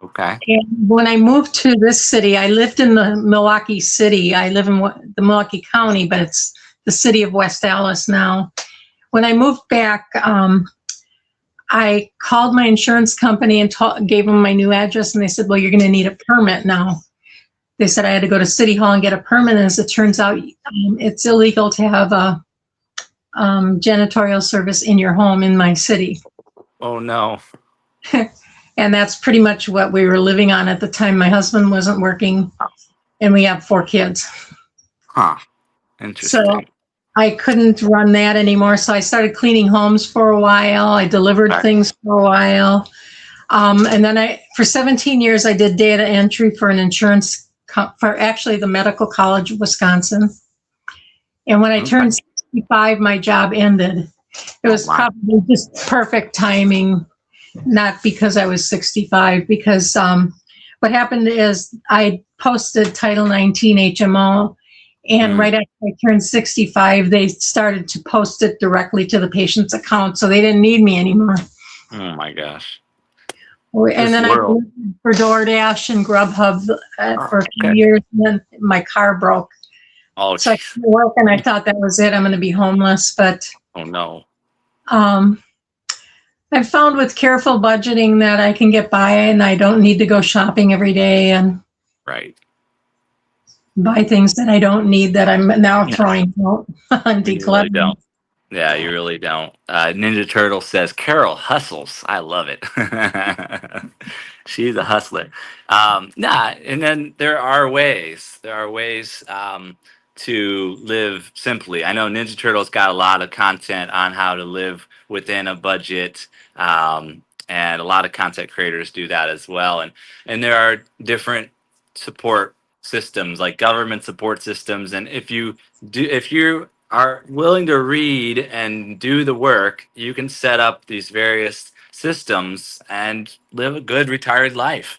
Okay. And when I moved to this city, I lived in the Milwaukee city. I live in the Milwaukee County, but it's the city of West Allis now. When I moved back, I called my insurance company and gave them my new address, and they said, well, you're going to need a permit now. They said I had to go to City Hall and get a permit, and as it turns out, it's illegal to have a janitorial service in your home in my city. Oh, no. And that's pretty much what we were living on at the time. My husband wasn't working, and we have 4 kids. Huh. Interesting. So I couldn't run that anymore. So I started cleaning homes for a while. I delivered things for a while. And then for 17 years, I did data entry for an insurance, for actually the Medical College of Wisconsin. And when I turned 65, my job ended. It was probably just perfect timing. Not because I was 65, because what happened is I posted Title 19 HMO, and right after I turned 65, they started to post it directly to the patient's account, so they didn't need me anymore. Oh my gosh. And then I worked for DoorDash and Grubhub for a few years, and then my car broke. Oh, so I couldn't work, and I thought that was it. I'm going to be homeless, but oh no. I've found with careful budgeting that I can get by, and I don't need to go shopping every day and buy things that I don't need that I'm now throwing out on decluttering. Really don't. Yeah, you really don't. Ninja Turtle says, Carole hustles. I love it. She's a hustler. And then there are ways. To live simply. I know Ninja Turtle's got a lot of content on how to live within a budget, and a lot of content creators do that as well. And there are different support systems, like government support systems. And if you are willing to read and do the work, you can set up these various systems and live a good retired life.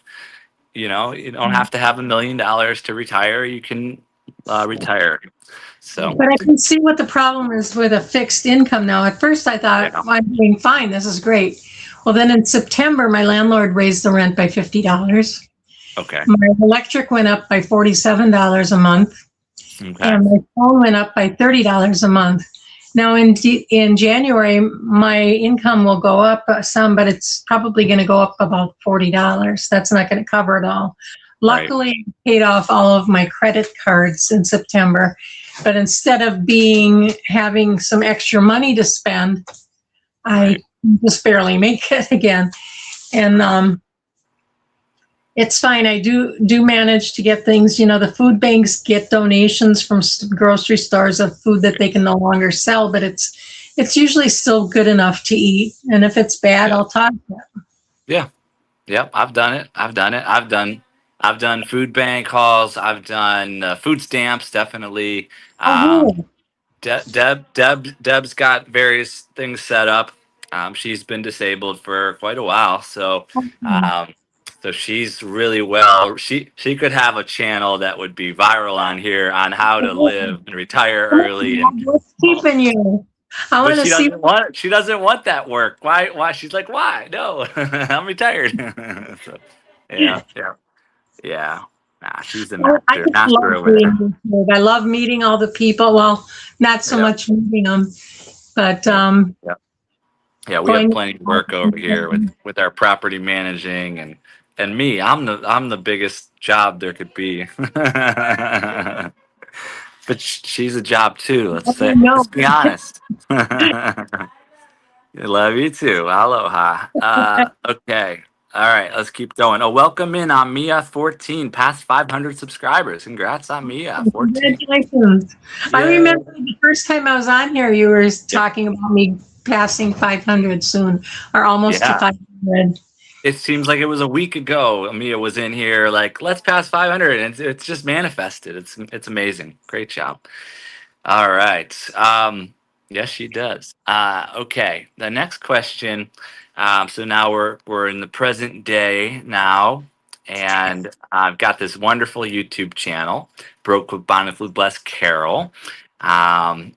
You don't have to have $1 million to retire. You can retire. So, But I can see what the problem is with a fixed income now. At first, I thought, yeah. I'm doing fine. This is great. Well, then in September, my landlord raised the rent by $50. Okay. My electric went up by $47 a month, Okay. and my phone went up by $30 a month. Now, in January, my income will go up some, but it's probably going to go up about $40. That's not going to cover it all. Right. Luckily, I paid off all of my credit cards in September, but instead of having some extra money to spend, I just barely make it again. And it's fine. I do manage to get things. The food banks get donations from grocery stores of food that they can no longer sell, but it's usually still good enough to eat. And if it's bad, I'll toss it. Yeah. Yep. I've done it. I've done food bank hauls. I've done food stamps. Definitely. Oh, good. Deb's got various things set up. She's been disabled for quite a while, so she's really well. She could have a channel that would be viral on here on how to live and retire early, and What's keeping you? I but want to see. she doesn't want that work. Why she's like, why? No, I'm retired. So, yeah. Nah, she's a I just master love over doing there. this work. I love meeting all the people. Well, not so Yeah. much meeting them, but Yeah, we have going. plenty of work over here with our property managing and me. I'm the biggest job there could be. But she's a job too. No, Let's be honest. Love you too. Aloha. Okay. All right. Let's keep going. Oh, welcome in on Mia 14, past 500 subscribers. Congrats on Mia 14. congratulations. I Yeah. remember the first time I was on here, you were talking about me passing 500 soon, or almost to Yeah. 500. It seems like it was a week ago. Mia was in here like, let's pass 500, and it's just manifested. It's amazing. Great job. All right. Yes, she does. Okay. The next question. So now we're in the present day now, and I've got this wonderful YouTube channel, Broke with Bountifully Blessed Carole. And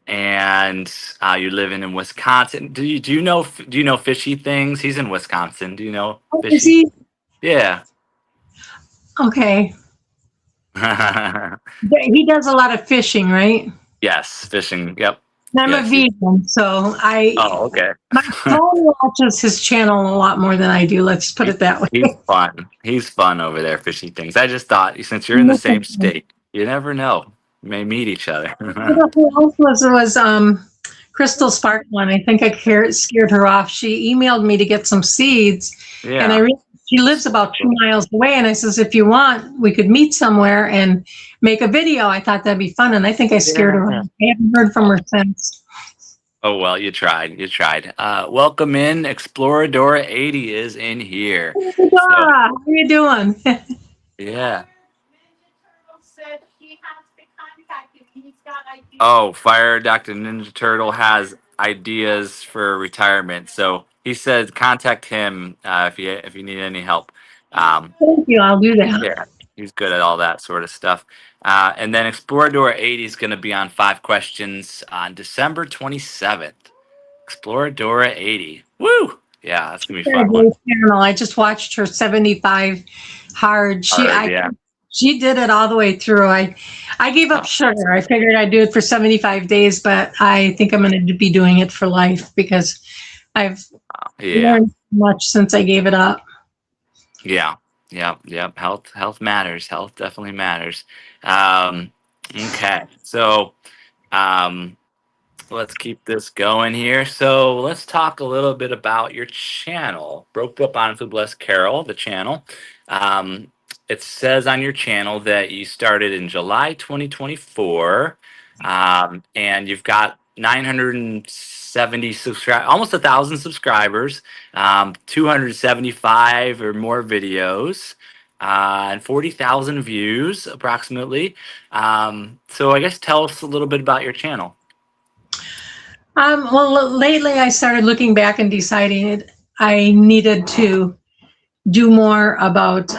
you're living in Wisconsin. Do you know Fishy things? He's in Wisconsin. Do you know Oh, Fishy? is he? Yeah. Okay. He does a lot of fishing, right? Yes, fishing. Yep. I'm a Yes. vegan, so Oh, okay. my phone watches his channel a lot more than I do. Let's put it that way. He's fun. He's fun over there, Fishy things. I just thought since you're in the same state, you never know. You may meet each other. Who else was Crystal Sparkle, and I think I scared her off. She emailed me to get some seeds, and Yeah. she lives about 2 miles away, and I says, if you want, we could meet somewhere and make a video. I thought that'd be fun, and I think I scared her off. I haven't heard from her since. Oh, well, you tried. You tried. Welcome in. Exploradora 80 is in here. Hey, Dora, how are you doing? Yeah. Oh, Fire Dr. Ninja Turtle has ideas for retirement. So he said contact him if you need any help. Thank you, I'll do that. Yeah, he's good at all that sort of stuff. And then Exploradora 80 is going to be on 5 questions on December 27th. Exploradora 80. Woo! Yeah, that's going to be fun. Great channel. I just watched her 75 hard. She did it all the way through. I gave up sugar. I figured I'd do it for 75 days, but I think I'm going to be doing it for life because I've learned much since I gave it up. Yeah. Yep. Health matters. Health definitely matters. Okay. So, let's keep this going here. So let's talk a little bit about your channel, Broke Up Bountifully Blessed Carole, the channel. It says on your channel that you started in July 2024, and you've got 970 subscribers, almost 1,000 subscribers, 275 or more videos, and 40,000 views approximately. So I guess tell us a little bit about your channel. Well, lately I started looking back and deciding I needed to do more about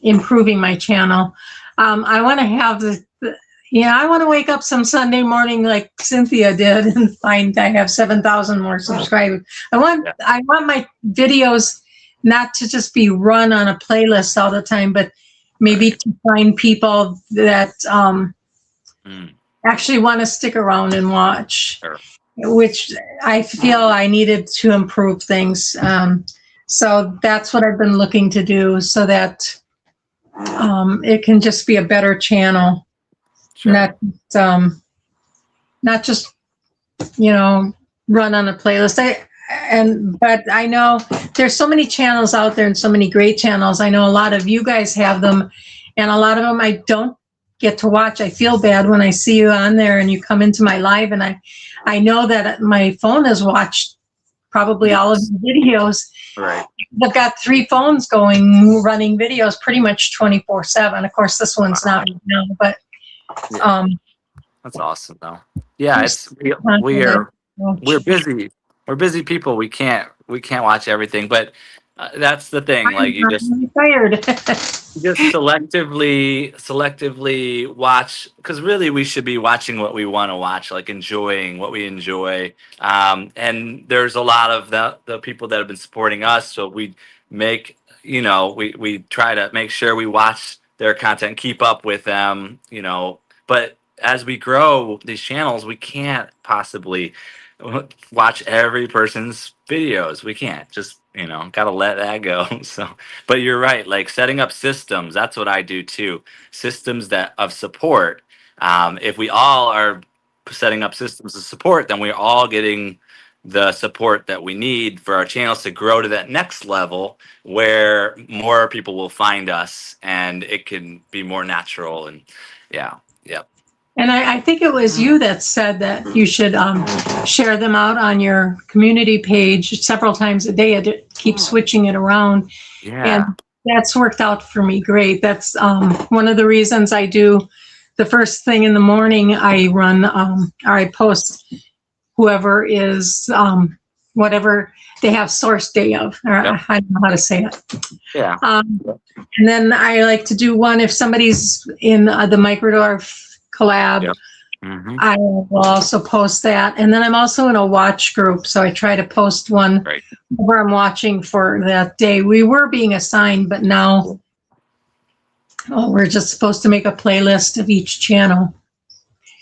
improving my channel. I want to have Yeah, I want to wake up some Sunday morning like Cynthia did and find I have 7,000 more subscribers. I want my videos not to just be run on a playlist all the time, but maybe to find people that actually want to stick around and watch, Sure. which I feel I needed to improve things. So that's what I've been looking to do so that it can just be a better channel. Sure. Not just run on a playlist. But I know there's so many channels out there and so many great channels. I know a lot of you guys have them, and a lot of them I don't get to watch. I feel bad when I see you on there and you come into my live, and I know that my phone has watched probably all of the videos. Right. I've got 3 phones going, running videos pretty much 24/7. Of course, this one's not right now, but that's awesome though. Yeah, we're busy. We're busy people. We can't watch everything, but that's the thing. Like you just tired. just selectively watch, because really we should be watching what we want to watch, like enjoying what we enjoy. And there's a lot of the people that have been supporting us, so we make we try to make sure we watch their content, keep up with them, but as we grow these channels, we can't possibly watch every person's videos. We can't just, gotta let that go. So, but you're right. Like setting up systems, that's what I do too. Systems of support. If we all are setting up systems of support, then we're all getting the support that we need for our channels to grow to that next level where more people will find us and it can be more natural. And yep. And I think it was you that said that you should share them out on your community page several times a day. I keep switching it around. Yeah. And that's worked out for me great. That's one of the reasons I do the first thing in the morning. I run or I post whoever is whatever they have source day of. Or I don't know how to say it. Yeah. And then I like to do one if somebody's in the Microdorf collab. Yep. Mm-hmm. I will also post that. And then I'm also in a watch group, so I try to post one where I'm watching for that day. We were being assigned, but now we're just supposed to make a playlist of each channel.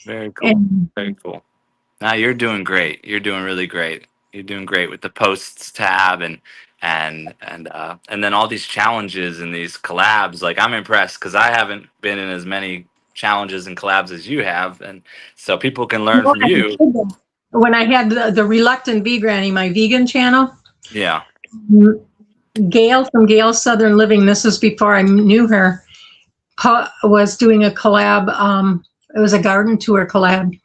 Very cool. Very cool. Now you're doing great. You're doing really great. You're doing great with the posts tab and then all these challenges and these collabs. Like I'm impressed because I haven't been in as many challenges and collabs as you have, and so people can learn from you. When I had the Reluctant Bee Granny, my vegan channel, Gail from Gail's Southern Living, this was before I knew her, was doing a collab. It was a garden tour collab,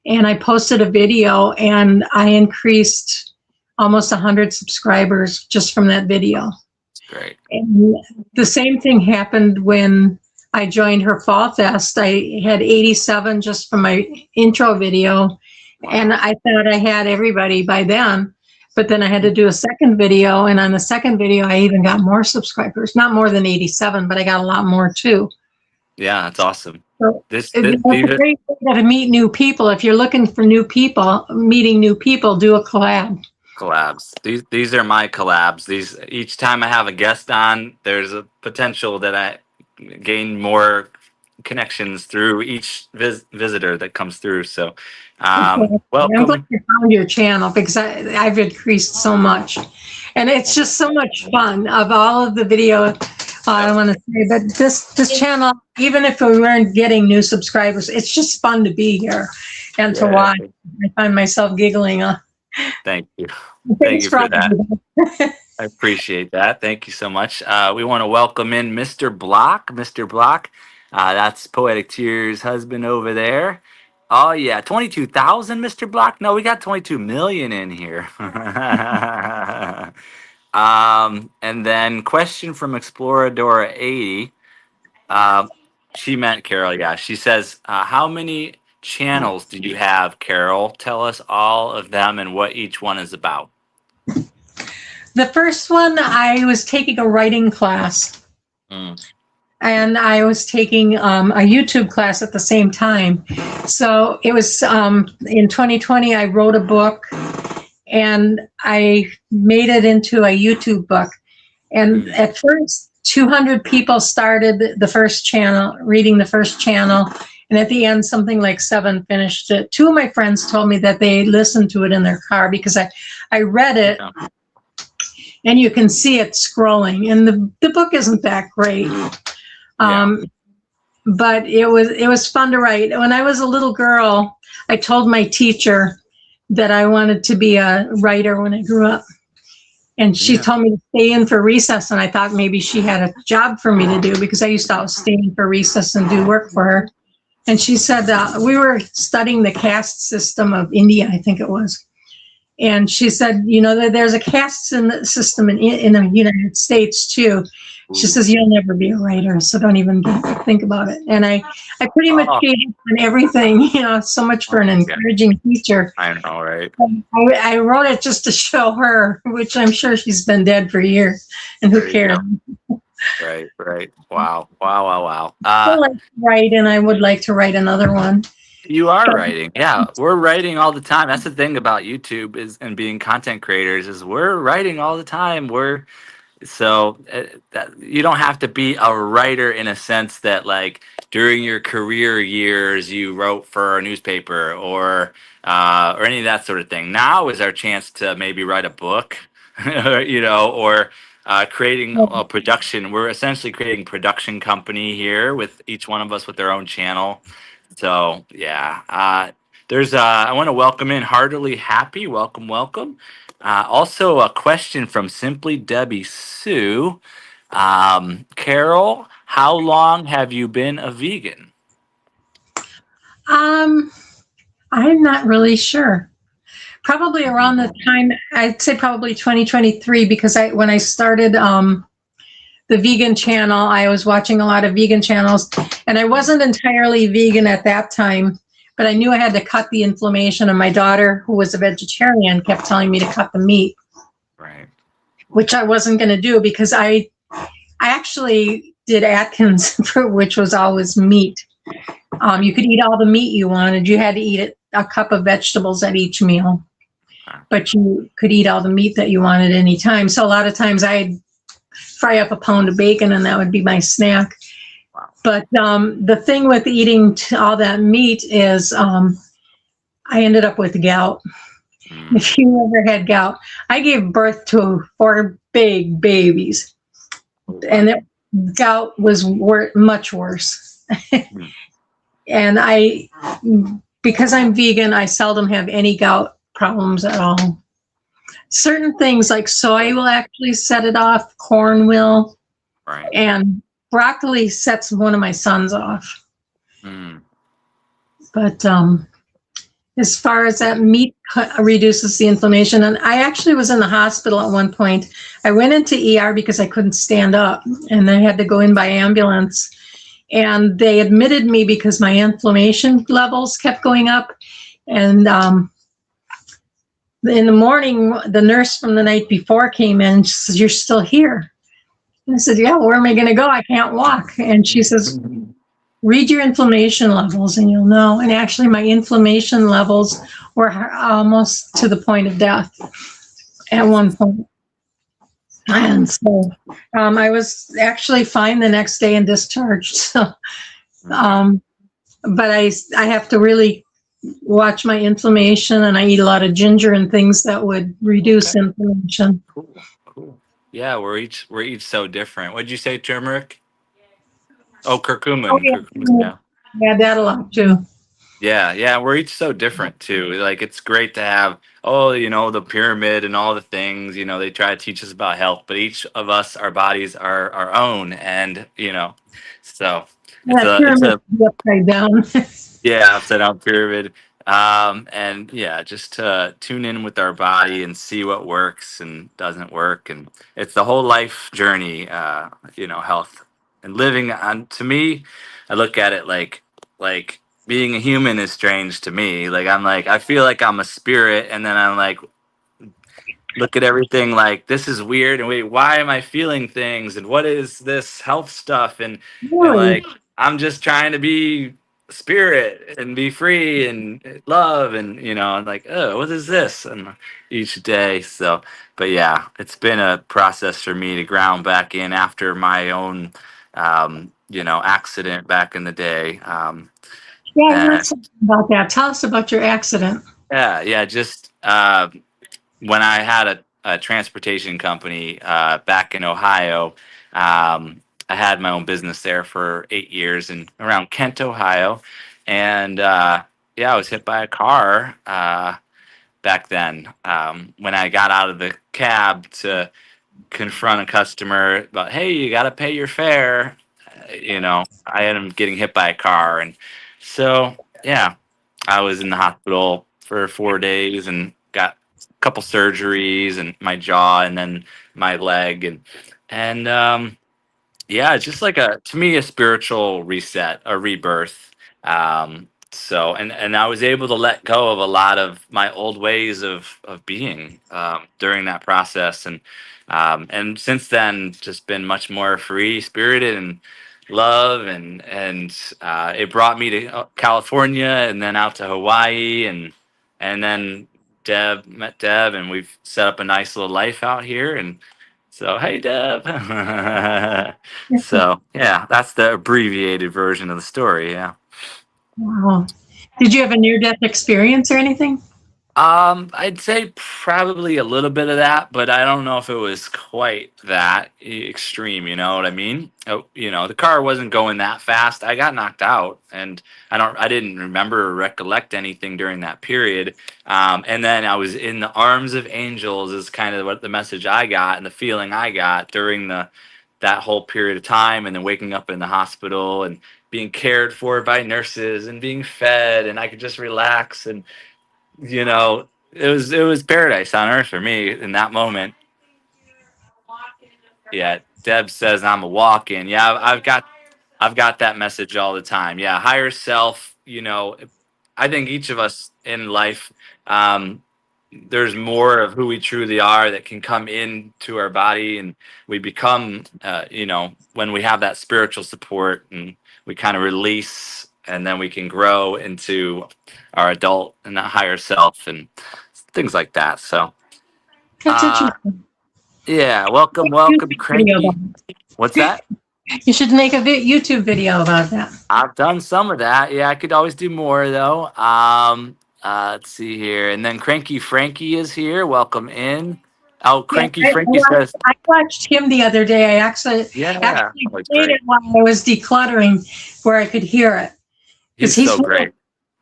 and I posted a video, and I increased almost 100 subscribers just from that video. Great. And the same thing happened when I joined her Fall Fest. I had 87 just from my intro video, and I thought I had everybody by then, but then I had to do a second video, and on the second video, I even got more subscribers. Not more than 87, but I got a lot more too. Yeah, that's awesome. So it's a great way to meet new people. If you're looking for new people, meeting new people, do a collab. Collabs. These are my collabs. Each time I have a guest on, there's a potential that I gain more connections through each visitor that comes through. So, I'm glad you found your channel because I've increased so much, and it's just so much fun. Of all of the video, I don't want to say, but this channel, even if we weren't getting new subscribers, it's just fun to be here and to watch. I find myself giggling. Thank you. Thank you for that. I appreciate that. Thank you so much. We want to welcome in Mr. Block. Mr. Block, that's Poetic Tears' husband over there. Oh, yeah. 22,000, Mr. Block? No, we got 22 million in here. And then question from Exploradora80. She meant Carole, yeah. She says, how many channels do you have, Carole? Tell us all of them and what each one is about. The first one, I was taking a writing class. and I was taking a YouTube class at the same time. So it was in 2020, I wrote a book and I made it into a YouTube book. And at first, 200 people started the first channel, reading the first channel. And at the end, something like 7 finished it. 2 of my friends told me that they listened to it in their car because I read it. And you can see it scrolling. And the book isn't that great. But it was fun to write. When I was a little girl, I told my teacher that I wanted to be a writer when I grew up. And she told me to stay in for recess, and I thought maybe she had a job for me to do because I used to always stay in for recess and do work for her. And she said, we were studying the caste system of India, I think it was. And she said, you know, that there's a caste system in the United States too. She says, you'll never be a writer, so don't even think about it. And I pretty much gave up on everything, you know, so much for an encouraging teacher. I know, right? I wrote it just to show her, which I'm sure she's been dead for years, and who cares? Right. Wow. I like to write, and I would like to write another one. You are writing. Yeah, we're writing all the time. That's the thing about YouTube and being content creators is we're writing all the time. That you don't have to be a writer in a sense that like during your career years you wrote for a newspaper or any of that sort of thing. Now is our chance to maybe write a book, you know, or creating a production. We're essentially creating a production company here with each one of us with their own channel. So yeah, I want to welcome in Heartily Happy. Welcome. Also, a question from Simply Debbie Sue. Carole, how long have you been a vegan? I'm not really sure. Probably around the time, I'd say probably 2023, because when I started the vegan channel, I was watching a lot of vegan channels, and I wasn't entirely vegan at that time. But I knew I had to cut the inflammation, and my daughter, who was a vegetarian, kept telling me to cut the meat. Right. Which I wasn't going to do because I actually did Atkins, which was always meat. You could eat all the meat you wanted. You had to eat a cup of vegetables at each meal. But you could eat all the meat that you wanted any time. So a lot of times I'd fry up a pound of bacon, and that would be my snack. But the thing with eating all that meat is I ended up with gout. If you ever had gout, I gave birth to 4 big babies, and gout was much worse. And because I'm vegan, I seldom have any gout problems at all. Certain things like soy will actually set it off, corn will, and broccoli sets one of my sons off. But as far as that meat reduces the inflammation, and I actually was in the hospital at one point. I went into ER because I couldn't stand up, and I had to go in by ambulance. And they admitted me because my inflammation levels kept going up. And in the morning, the nurse from the night before came in and she says, "You're still here." And I said, "Yeah, where am I going to go? I can't walk." And she says, "Read your inflammation levels and you'll know." And actually my inflammation levels were almost to the point of death at one point. And so I was actually fine the next day and discharged. So, but I have to really watch my inflammation, and I eat a lot of ginger and things that would reduce inflammation. Cool. Yeah, we're each so different. What'd you say, turmeric? Oh, curcumin. Oh, yeah. Curcumin, yeah. Yeah, that a lot too. Yeah, we're each so different too. Like it's great to have, the pyramid and all the things, they try to teach us about health, but each of us, our bodies are our own. And, so it's a upside down. yeah, upside down pyramid. And yeah, just to tune in with our body and see what works and doesn't work. And it's the whole life journey, health and living on. To me, I look at it like being a human is strange to me. Like I feel like I'm a spirit, and then I'm like look at everything like this is weird and wait, why am I feeling things and what is this health stuff and Really? like I'm just trying to be spirit and be free and love and and like, oh, what is this? And each day. So but yeah, it's been a process for me to ground back in after my own accident back in the day. Yeah, I heard And something about that. Tell us about your accident. yeah, just when I had a transportation company back in Ohio, I had my own business there for 8 years and around Kent, Ohio. And yeah, I was hit by a car back then. When I got out of the cab to confront a customer about, hey, you got to pay your fare, I ended up getting hit by a car. And so, yeah, I was in the hospital for 4 days and got a couple surgeries and my jaw and then my leg and yeah, it's just like to me a spiritual reset, a rebirth. So and I was able to let go of a lot of my old ways of being during that process, and since then just been much more free spirited and love and it brought me to California and then out to Hawaii and then met Deb and we've set up a nice little life out here and so hey Deb. So yeah, that's the abbreviated version of the story. Yeah. Wow. Did you have a near-death experience or anything? I'd say probably a little bit of that, but I don't know if it was quite that extreme. You know what I mean? Oh, the car wasn't going that fast. I got knocked out, and I didn't remember or recollect anything during that period. And then I was in the arms of angels is kind of what the message I got and the feeling I got during that whole period of time, and then waking up in the hospital and being cared for by nurses and being fed, and I could just relax and it was paradise on earth for me in that moment. Yeah, Deb says I'm a walk-in. Yeah, I've got that message all the time. Yeah, higher self. I think each of us in life, um, there's more of who we truly are that can come into our body, and we become, when we have that spiritual support, and we kind of release, and then we can grow into our adult and that higher self, and things like that. So, That's uh, interesting. yeah, welcome, YouTube video about Cranky. What's that? it. You should make a YouTube video about that. I've done some of that. Yeah, I could always do more though. Let's see here, and then Cranky Frankie is here. Welcome in. Oh, Yeah, Cranky Frankie says, I watched him the other day. I "Yeah, actually oh, it's played great. it while I was decluttering, where I could hear it. Because He's so great.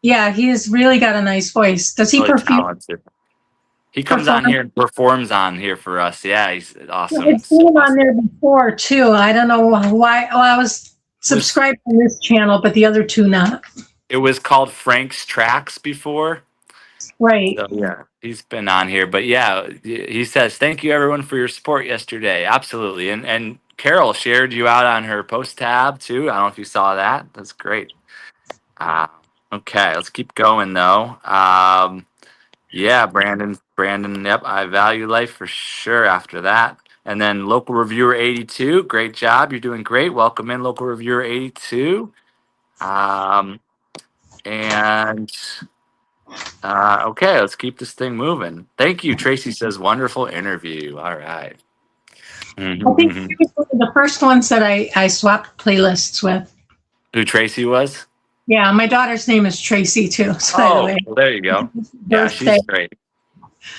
yeah, he's really got a nice voice. Does he Really perform? talented. He comes on here and performs on here for us. Yeah, he's awesome. I've So seen him on awesome. there before too. I don't know why. Well, I was subscribed to this channel, but the other two not. It was called Frank's Tracks before. Right. So yeah, he's been on here, but yeah, he says thank you everyone for your support yesterday. Absolutely, and Carole shared you out on her post tab too. I don't know if you saw that. That's great. Uh, okay, let's keep going though. Yeah, Brandon. Yep, I value life for sure. After that, and then local reviewer 82. Great job. You're doing great. Welcome in, local reviewer 82. Um, and okay, let's keep this thing moving. Thank you. Tracy says, wonderful interview. All right. I think he was one of the first ones that I swapped playlists with. Who Tracy was? Yeah, my daughter's name is Tracy too. So by the way, Well, there you go. Yeah, birthday. she's great.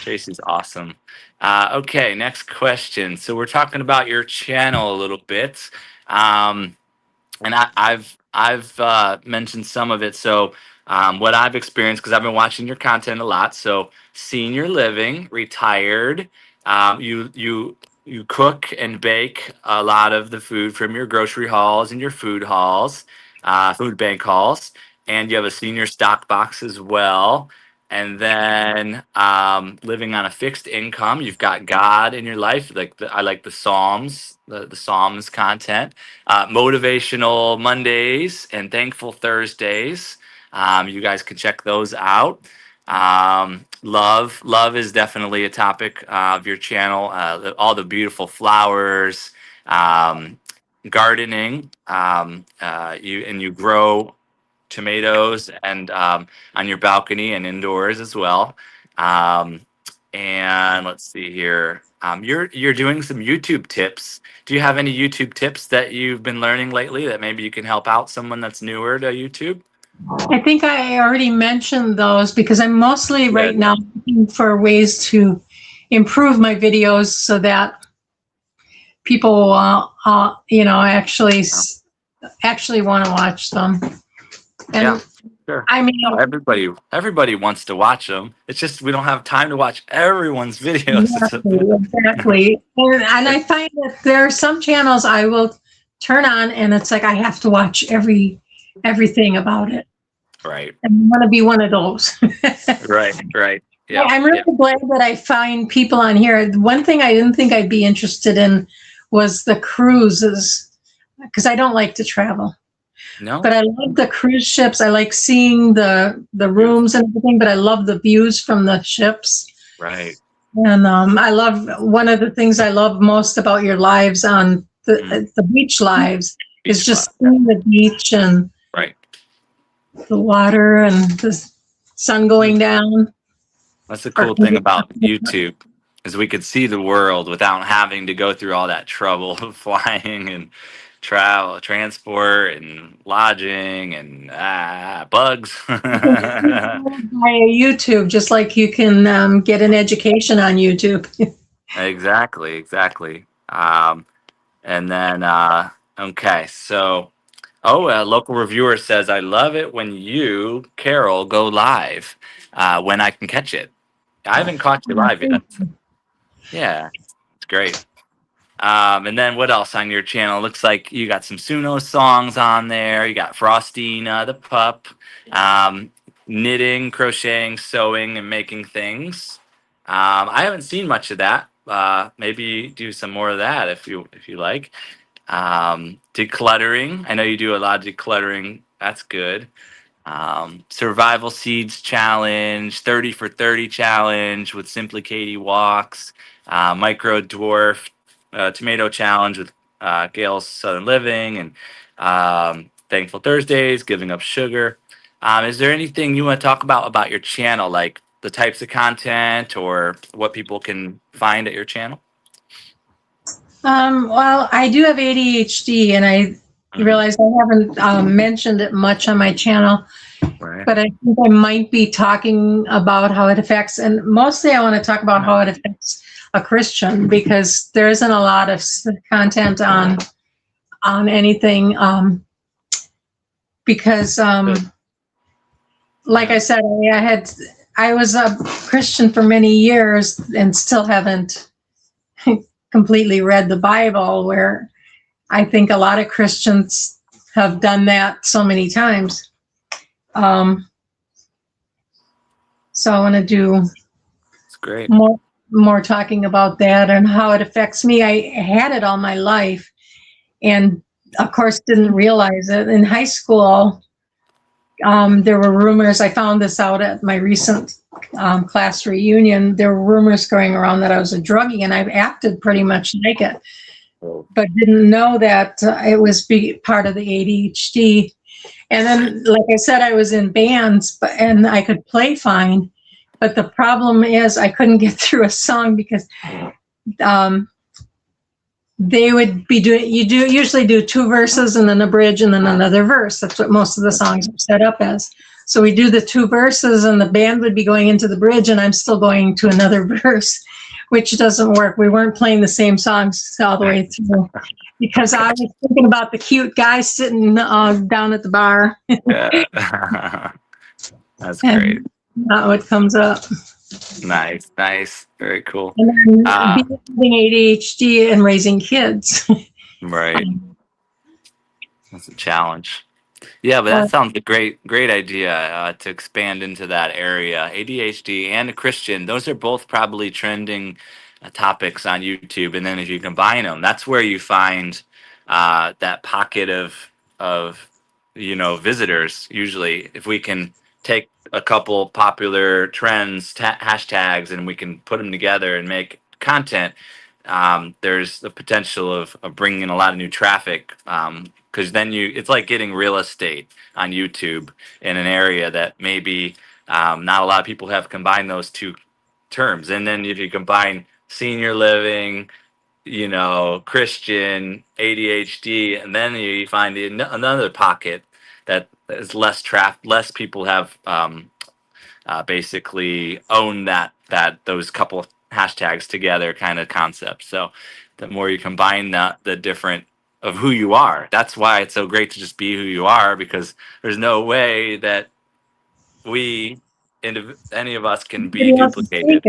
Tracy's awesome. Okay, next question. So we're talking about your channel a little bit. Um, and I've mentioned some of it. So what I've experienced because I've been watching your content a lot. So senior living, retired. You cook and bake a lot of the food from your grocery hauls and your food hauls, food bank hauls, and you have a senior stock box as well. And then living on a fixed income, you've got God in your life. I like the Psalms, the Psalms content, motivational Mondays and thankful Thursdays. You guys can check those out. Love is definitely a topic of your channel. All the beautiful flowers, um, gardening. You grow tomatoes and on your balcony and indoors as well. Um, and let's see here. You're doing some YouTube tips. Do you have any YouTube tips that you've been learning lately that maybe you can help out someone that's newer to YouTube? I think I already mentioned those because I'm mostly Yeah. right now looking for ways to improve my videos so that people, actually want to watch them. And Yeah, sure. I mean, No, everybody wants to watch them. It's just we don't have time to watch everyone's videos. exactly. And I find that there are some channels I will turn on and it's like I have to watch everything about it. Right, And I want to be one of those. right. Yeah, I'm really glad that I find people on here. One thing I didn't think I'd be interested in was the cruises because I don't like to travel. no, But I love the cruise ships. I like seeing the rooms and everything, but I love the views from the ships. right. And I love one of the things I love most about your lives on the beach lives is Beach just life, seeing the beach and right. the water and the sun going down. That's the cool thing about YouTube is we could see the world without having to go through all that trouble of flying and transport, and lodging and bugs. Via YouTube, just like you can get an education on YouTube. Exactly. And then, okay, so, a local reviewer says, I love it when you, Carol, go live when I can catch it. I haven't caught you live yet. Yeah, it's great. And then what else on your channel? Looks like you got some Suno songs on there. You got Frostina the pup, um, knitting, crocheting, sewing, and making things. I haven't seen much of that. Maybe do some more of that if you like. Decluttering. I know you do a lot of decluttering. That's good. Survival Seeds Challenge, 30 for 30 Challenge with Simply Katie Walks, Micro Dwarf Tomato Challenge with Gail's Southern Living, and Thankful Thursdays, Giving Up Sugar. Is there anything you want to talk about your channel, like the types of content or what people can find at your channel? Well, I do have ADHD, and I realize I haven't mentioned it much on my channel. Right. But I think I might be talking about how it affects, and mostly I want to talk about how it affects a Christian because there isn't a lot of content on anything. Because, like I said, I was a Christian for many years and still haven't completely read the Bible, where I think a lot of Christians have done that so many times. So I want to do It's great. more talking about that and how it affects me. I had it all my life and of course didn't realize it. In high school, there were rumors, I found this out at my recent class reunion, there were rumors going around that I was a druggie, and I acted pretty much like it, but didn't know that it was part of the ADHD. And then, like I said, I was in bands, and I could play fine. But the problem is I couldn't get through a song because they would be usually do two verses and then a bridge and then another verse. That's what most of the songs are set up as. So we do the two verses and the band would be going into the bridge and I'm still going to another verse, which doesn't work. We weren't playing the same songs all the way through because I was thinking about the cute guy sitting down at the bar. Yeah. That's great. Not what comes up. Nice. Very cool. And then having ADHD and raising kids. Right. That's a challenge. Yeah, but that sounds a great idea to expand into that area. ADHD and a Christian, those are both probably trending topics on YouTube. And then if you combine them, that's where you find that pocket of visitors. Usually, if we can take a couple popular trends, hashtags, and we can put them together and make content, there's the potential of bringing in a lot of new traffic. Because then it's like getting real estate on YouTube in an area that maybe not a lot of people have combined those two terms. And then if you combine senior living, Christian, ADHD, and then you find another pocket that is less people have basically own those couple of hashtags together kind of concept. So the more you combine the different of who you are, that's why it's so great to just be who you are, because there's no way that any of us can be duplicated.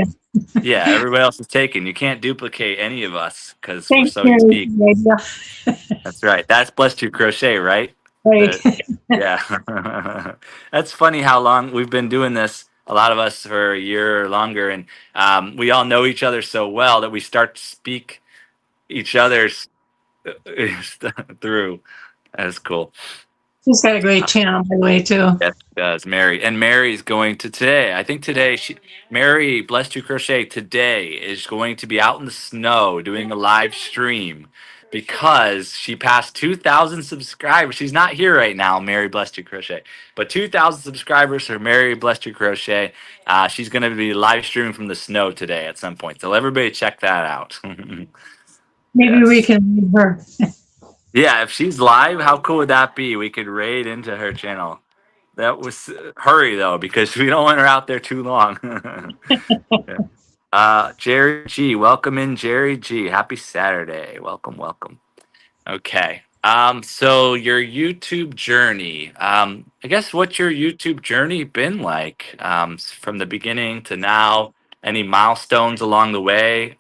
Yeah, everybody else is taken. You can't duplicate any of us because we're so unique. That's right. That's Blessed to Crochet, right? Right. Yeah. That's funny how long we've been doing this. A lot of us for a year or longer, and we all know each other so well that we start to speak each other's through. That's cool. She's got a great channel, by the way, too. Yes, she does. Mary's going to today. I think today, Mary, Blessed to Crochet, today is going to be out in the snow doing a live stream because she passed 2,000 subscribers. She's not here right now, Mary, Blessed to Crochet, but 2,000 subscribers for Mary, Blessed to Crochet. She's going to be live streaming from the snow today at some point. So everybody check that out. Maybe we can meet her. Yeah, if she's live, how cool would that be? We could raid into her channel. That was hurry though, because we don't want her out there too long. Jerry G, welcome in, Jerry G. Happy Saturday. Welcome. Okay. So your YouTube journey. I guess what's your YouTube journey been like? From the beginning to now? Any milestones along the way?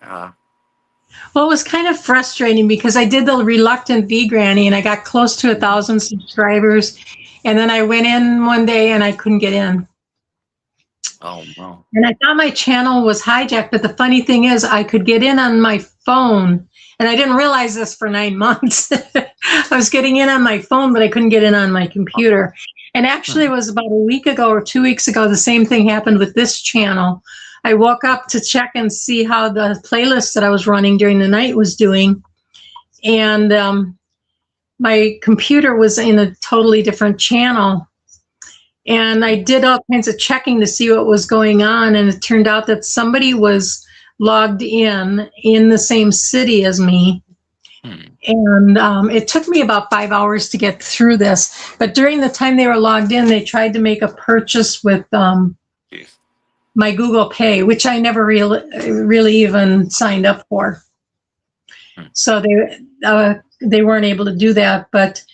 Well, it was kind of frustrating because I did the reluctant V-Granny and I got close to 1,000 subscribers. And then I went in one day and I couldn't get in. Oh, no. And I thought my channel was hijacked. But the funny thing is I could get in on my phone. And I didn't realize this for 9 months. I was getting in on my phone, but I couldn't get in on my computer. And actually it was about a week ago or 2 weeks ago, the same thing happened with this channel. I woke up to check and see how the playlist that I was running during the night was doing. And my computer was in a totally different channel. And I did all kinds of checking to see what was going on. And it turned out that somebody was logged in the same city as me. And it took me about 5 hours to get through this. But during the time they were logged in, they tried to make a purchase with my Google Pay, which I never really even signed up for. So they weren't able to do that. But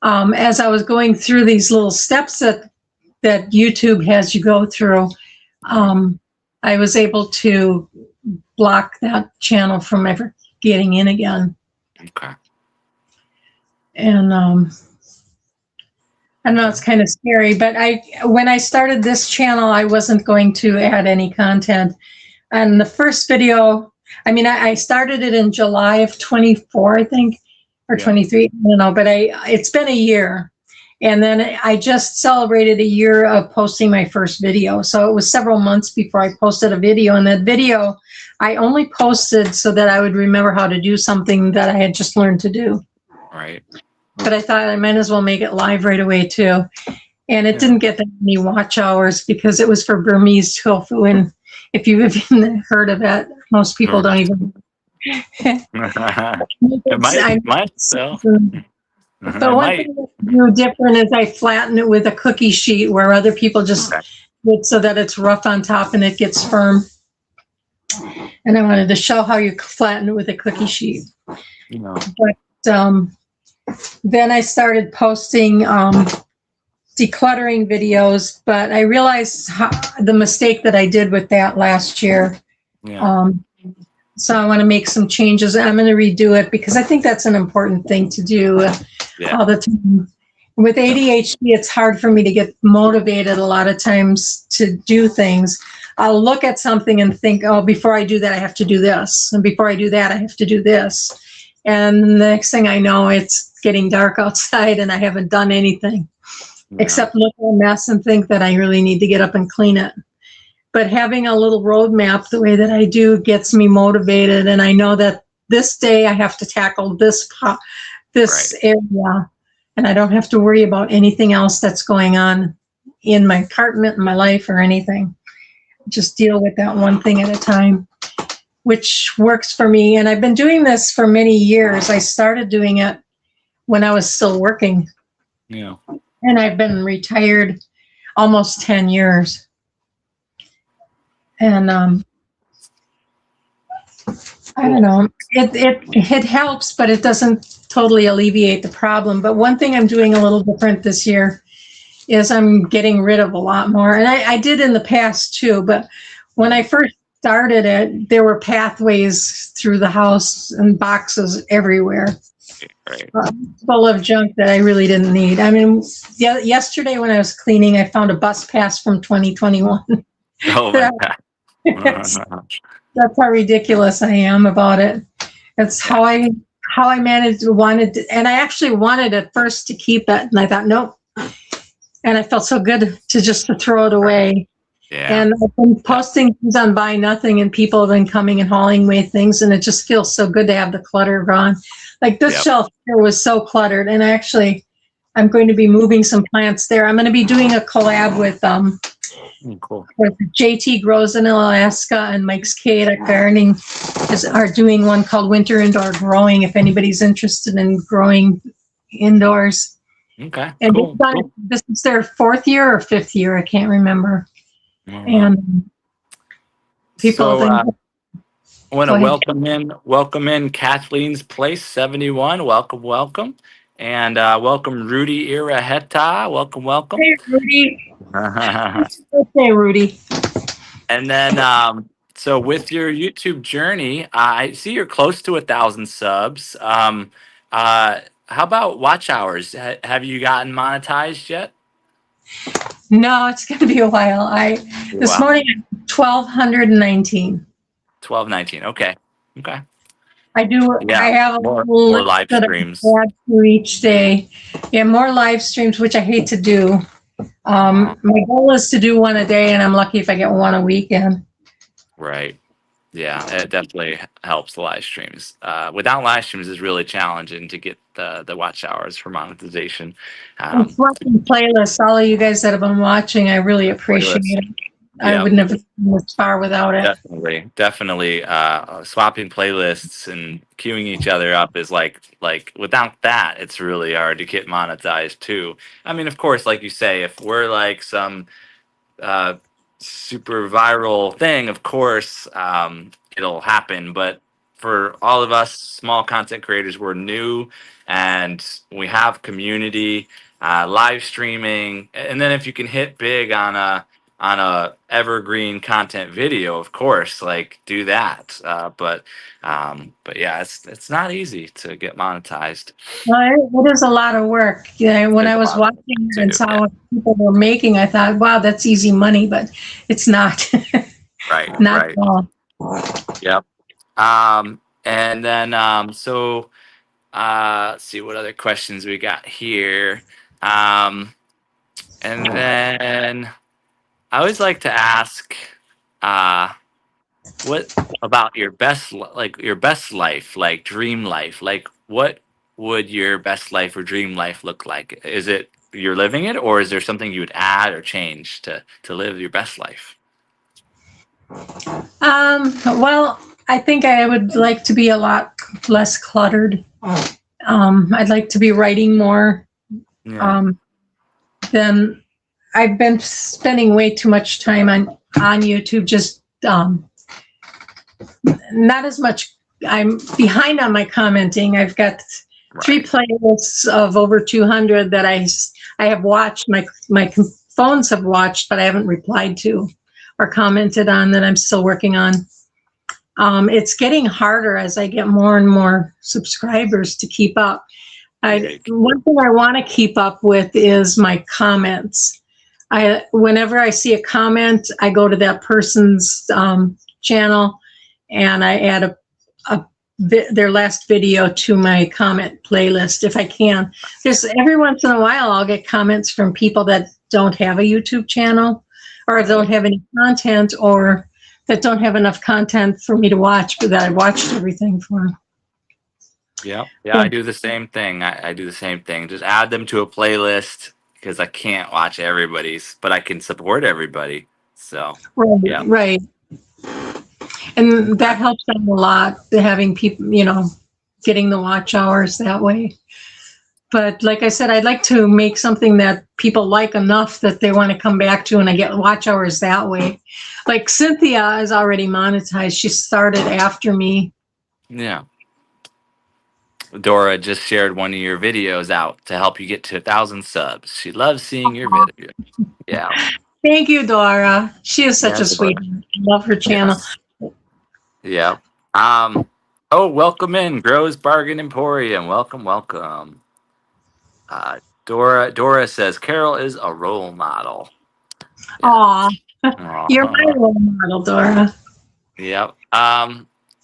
as I was going through these little steps that YouTube has you go through, I was able to block that channel from ever getting in again. Okay. And I know it's kind of scary, but when I started this channel, I wasn't going to add any content. And the first video, I started it in July of 24, I think, or 23, I don't know, but it's been a year. And then I just celebrated a year of posting my first video. So it was several months before I posted a video. And that video, I only posted so that I would remember how to do something that I had just learned to do. Right. But I thought I might as well make it live right away too. And it didn't get that many watch hours because it was for Burmese tofu. And if you've even heard of it, most people don't even. It might so. But one thing that's new different is I flatten it with a cookie sheet where other people just do it so that it's rough on top and it gets firm. And I wanted to show how you flatten it with a cookie sheet. But then I started posting decluttering videos, but I realized the mistake that I did with that last year. So I want to make some changes. I'm going to redo it because I think that's an important thing to do all the time. With ADHD, it's hard for me to get motivated a lot of times to do things. I'll look at something and think, oh, before I do that, I have to do this. And before I do that, I have to do this. And the next thing I know, it's getting dark outside and I haven't done anything. Yeah. except look at a mess and think that I really need to get up and clean it. But having a little roadmap the way that I do gets me motivated, and I know that this day I have to tackle this area, and I don't have to worry about anything else that's going on in my apartment, in my life, or anything. Just deal with that one thing at a time, which works for me. And I've been doing this for many years. I started doing it when I was still working, Yeah. and I've been retired almost 10 years. And I don't know, it helps, but it doesn't totally alleviate the problem. But one thing I'm doing a little different this year is I'm getting rid of a lot more. And I did in the past too, but when I first started it, there were pathways through the house and boxes everywhere. Right. Full of junk that I really didn't need. I mean, yesterday when I was cleaning, I found a bus pass from 2021. Oh my God. That's how ridiculous I am about it. It's how I wanted, and I actually wanted at first to keep it, and I thought, nope. And I felt so good to throw it away. Yeah. And I've been posting things on Buy Nothing, and people have been coming and hauling away things, and it just feels so good to have the clutter gone. Like this shelf here was so cluttered, and I'm going to be moving some plants there. I'm going to be doing a collab with Cool. with JT Grows in Alaska and Mike's K Gardening are doing one called Winter Indoor Growing, if anybody's interested in growing indoors. Okay. And Cool. Cool. this is their 4th year or 5th year, I can't remember. Wow. And people So, I want Go to ahead. welcome in Kathleen's Place 71. Welcome. And welcome Rudy Iraheta. Welcome. Hey, Rudy. Okay, Rudy. And then, so with your YouTube journey, I see you're close to 1,000 subs. How about watch hours? Have you gotten monetized yet? No, it's going to be a while. This Wow. morning, 1,219. 1219. Okay. I do. Yeah. I have a More list live that streams. I add to each day. Yeah, more live streams, which I hate to do. My goal is to do one a day, and I'm lucky if I get one a weekend. Right. Yeah, it definitely helps the live streams. Without live streams, it's really challenging to get the watch hours for monetization. And fluffing playlists, all of you guys that have been watching, I really appreciate it. I Yeah. wouldn't have been this far without it. Definitely. Swapping playlists and queuing each other up is like without that, it's really hard to get monetized too. I mean, of course, like you say, if we're like some super viral thing, of course, it'll happen. But for all of us small content creators, we're new and we have community, live streaming, and then if you can hit big on a evergreen content video, of course, like do that. But yeah, it's not easy to get monetized. Well, it is a lot of work. Yeah, when I was watching it and saw what people were making, I thought, wow, that's easy money, but it's not. Right. Not at all. Yep. And then so let's see what other questions we got here. And then I always like to ask, what about your best life, like dream life? Like what would your best life or dream life look like? Is it you're living it, or is there something you would add or change to live your best life? Well, I think I would like to be a lot less cluttered. I'd like to be writing more. Yeah. Then I've been spending way too much time on YouTube, just not as much. I'm behind on my commenting. I've got 3 playlists of over 200 that I have watched. My phones have watched, but I haven't replied to or commented on, that I'm still working on. It's getting harder as I get more and more subscribers to keep up. One thing I want to keep up with is my comments. Whenever I see a comment, I go to that person's channel and I add a their last video to my comment playlist if I can. There's every once in a while I'll get comments from people that don't have a YouTube channel or don't have any content or that don't have enough content for me to watch, but that I watched everything for. Yeah, I do the same thing. I do the same thing. Just add them to a playlist because I can't watch everybody's, but I can support everybody. So yeah, Right. And that helps out a lot, having people, getting the watch hours that way. But like I said, I'd like to make something that people like enough that they want to come back to, and I get watch hours that way. Like Cynthia is already monetized. She started after me. Yeah. Dora just shared one of your videos out to help you get to 1,000 subs. She loves seeing your videos. Yeah. Thank you, Dora. She is such a sweetheart. I love her channel. Yeah. Oh, welcome in, Grows Bargain Emporium. Welcome. Dora says Carole is a role model. Aw, you're my role model, Dora. Yep.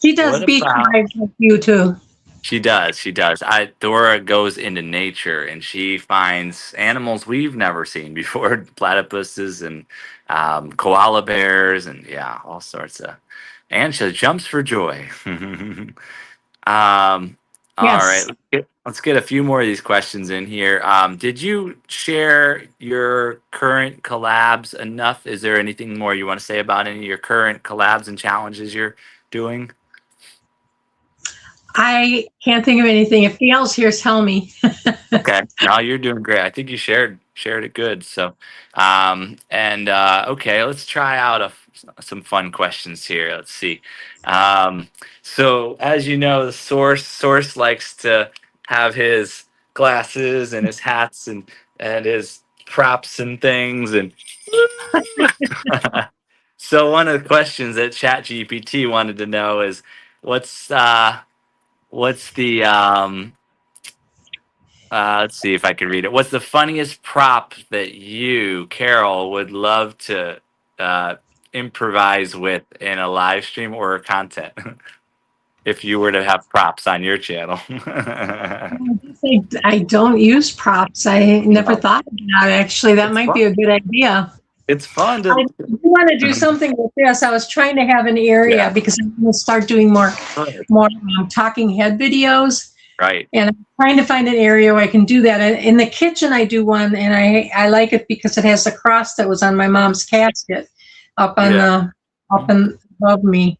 She does beach rides with you too. She does. Dora goes into nature and she finds animals we've never seen before, platypuses and koala bears and all sorts of. And she jumps for joy. All right, let's get a few more of these questions in here. Did you share your current collabs enough? Is there anything more you want to say about any of your current collabs and challenges you're doing? I can't think of anything. If Gail's here, tell me. Okay, no, you're doing great. I think you shared it good. So, okay, let's try out some fun questions here. Let's see. So as you know, the source likes to have his glasses and his hats and his props and things and. So one of the questions that ChatGPT wanted to know is what's the let's see if I can read it. What's the funniest prop that you, Carole, would love to improvise with in a live stream or content? If you were to have props on your channel. I don't use props. I never thought of that. Actually, that might be a good idea. It's fun to. I want to do something with this. I was trying to have an area because I'm going to start doing more talking head videos. Right. And I'm trying to find an area where I can do that. In the kitchen, I do one, and I like it because it has the cross that was on my mom's casket up on above me.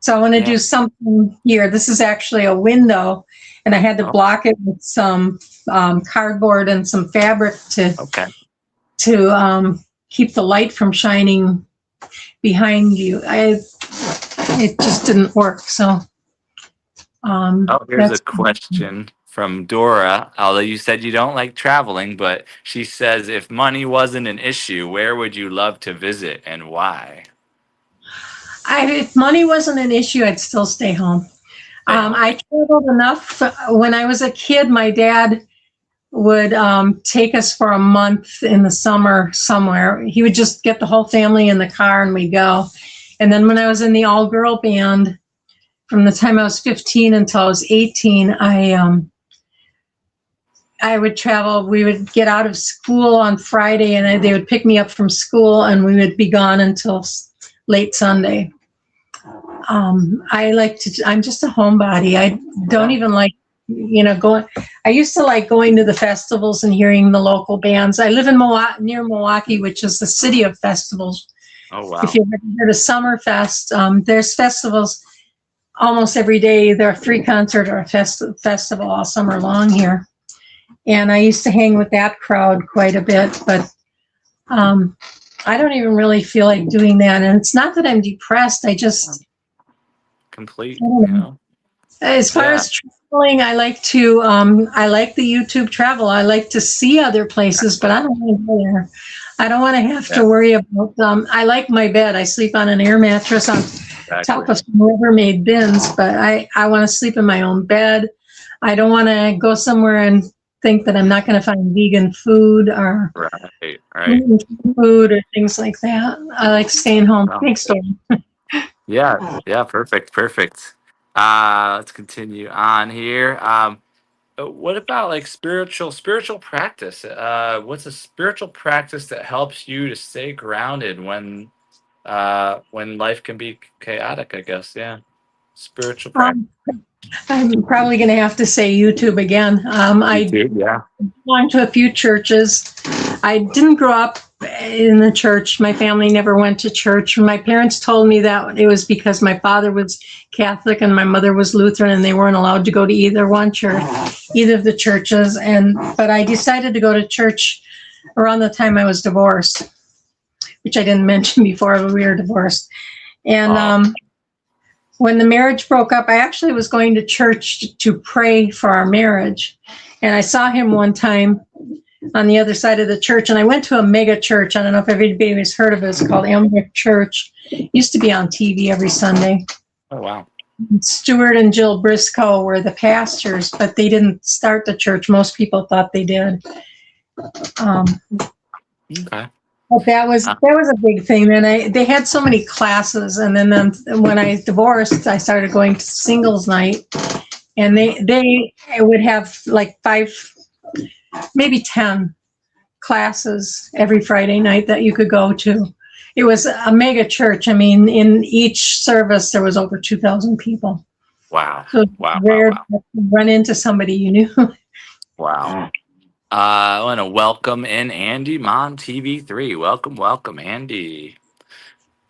So I want to do something here. This is actually a window, and I had to block it with some cardboard and some fabric to keep the light from shining behind you. It just didn't work. So. Here's a question from Dora. Although you said you don't like traveling, but she says if money wasn't an issue, where would you love to visit and why? If money wasn't an issue, I'd still stay home. I traveled enough. When I was a kid, my dad would take us for a month in the summer somewhere. He would just get the whole family in the car and we'd go. And then when I was in the all-girl band, from the time I was 15 until I was 18, I would travel. We would get out of school on Friday, and they would pick me up from school, and we would be gone until late Sunday. I'm just a homebody. I don't even like, going. I used to like going to the festivals and hearing the local bands. I live in near Milwaukee, which is the city of festivals. Oh, wow. If you've ever heard of Summerfest, there's festivals almost every day. There are 3 concerts or a festival all summer long here. And I used to hang with that crowd quite a bit, but I don't even really feel like doing that. And it's not that I'm depressed. I just complete. As far as traveling, I like the YouTube travel. I like to see other places, but I don't want to go there. I don't want to have to worry about I like my bed. I sleep on an air mattress on top of some Rubbermaid bins, but I want to sleep in my own bed. I don't want to go somewhere and think that I'm not going to find vegan food or food or things like that. I like staying home. Thanks, Dora. Yeah, perfect. Let's continue on here. What about like spiritual practice? What's a spiritual practice that helps you to stay grounded when life can be chaotic? I guess, yeah. Spiritual practice. Um, I'm probably going to have to say YouTube again. I YouTube, yeah. belong to a few churches. I didn't grow up in the church. My family never went to church. My parents told me that it was because my father was Catholic and my mother was Lutheran, and they weren't allowed to go to either of the churches. But I decided to go to church around the time I was divorced, which I didn't mention before, but we were divorced. And when the marriage broke up, I actually was going to church to pray for our marriage. And I saw him one time on the other side of the church. And I went to a mega church. I don't know if everybody has heard of it. It's called Ambrick Church. It used to be on TV every Sunday. Oh, wow. Stuart and Jill Briscoe were the pastors, but they didn't start the church. Most people thought they did. Okay. But that was a big thing. Then they had so many classes, and then when I divorced, I started going to singles night, and they would have like 5, maybe 10 classes every Friday night that you could go to. It was a mega church. I mean, in each service there was over 2,000 people. Wow. So Wow. rare to run into somebody you knew. Wow. I want to welcome in Andy Mon TV3. Welcome, Andy.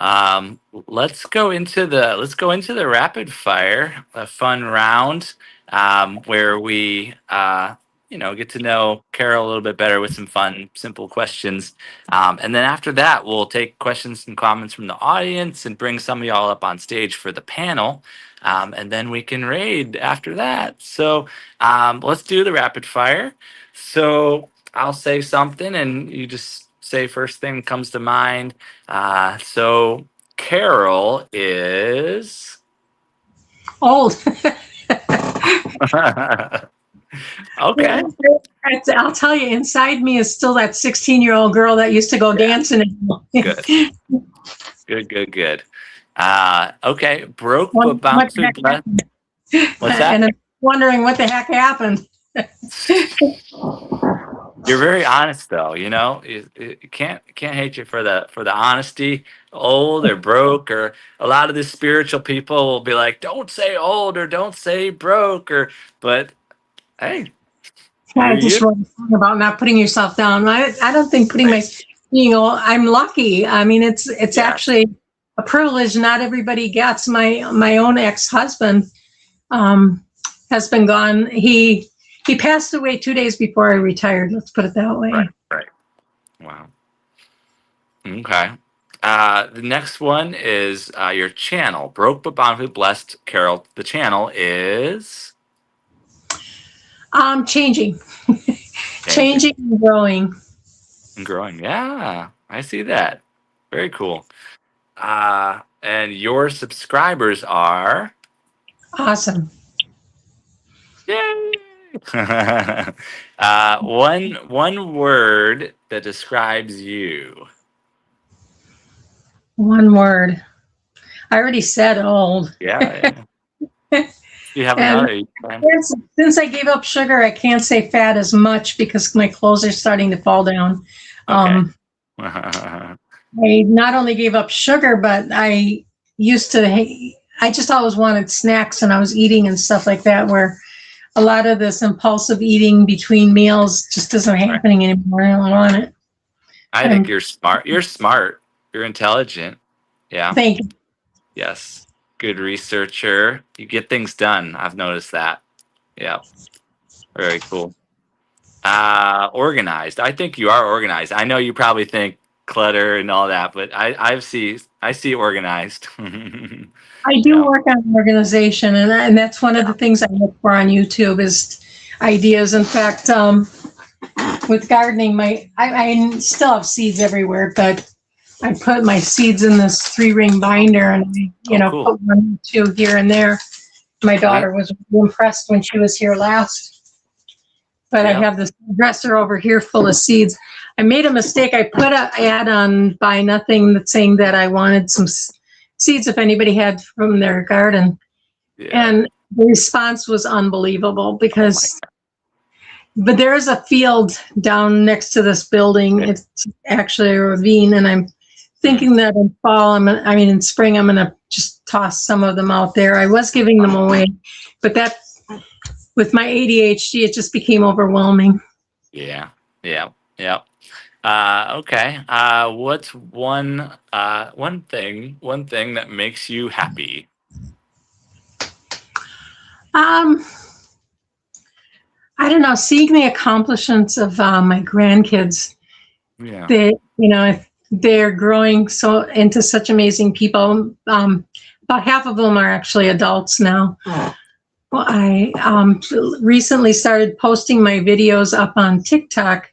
Let's go into the rapid fire, a fun round, where we get to know Carole a little bit better with some fun, simple questions. And then after that, we'll take questions and comments from the audience and bring some of y'all up on stage for the panel. And then we can raid after that. So let's do the rapid fire. So I'll say something and you just say first thing that comes to mind. So Carole is Old. okay. I'll tell you, inside me is still that 16-year-old girl that used to go dancing. Good. Good. Okay. Broke but bouncing. What's that? And I'm wondering what the heck happened. You're very honest, though. You can't hate you for the honesty. Old or broke, or a lot of the spiritual people will be like, "Don't say old or don't say broke," but hey, I just wrote a song about not putting yourself down. I don't think being old. I'm lucky. I mean, it's actually a privilege not everybody gets. My own ex-husband has been gone. He passed away 2 days before I retired. Let's put it that way. Right. Wow. Okay. The next one is your channel, Broke but Bountifully Blessed. Carole, the channel is changing, changing and growing. Yeah, I see that. Very cool. And your subscribers are Awesome. yay. One word that describes you. One word. I already said old. Yeah. You have And another. since I gave up sugar, I can't say fat as much because my clothes are starting to fall down. Okay. I not only gave up sugar, but I just always wanted snacks, and I was eating and stuff like that, where a lot of this impulsive eating between meals just isn't happening anymore. I don't want it. I think you're smart. You're smart. You're intelligent. Yeah. Thank you. Yes. Good researcher. You get things done. I've noticed that. Yeah. Very cool. Organized. I think you are organized. I know you probably think clutter and all that, but I see organized. I do work on organization, and that's one of the things I look for on YouTube is ideas. In fact, with gardening, I still have seeds everywhere, but I put my seeds in this 3-ring binder, and cool. put 1 or 2 here and there. My daughter was impressed when she was here last. But I have this dresser over here full of seeds. I made a mistake. I put an ad on Buy Nothing that's saying that I wanted some seeds if anybody had from their garden. Yeah. And the response was unbelievable Oh my but there is a field down next to this building. God. It's actually a ravine, and I'm Mm. thinking that in fall, in spring, I'm gonna just toss some of them out there. I was giving them away, but that, with my ADHD, it just became overwhelming. Yeah. Yeah. Yeah. Okay. What's one thing that makes you happy? Um, I don't know, seeing the accomplishments of my grandkids. Yeah. They're growing so into such amazing people. About half of them are actually adults now. Well, I recently started posting my videos up on TikTok,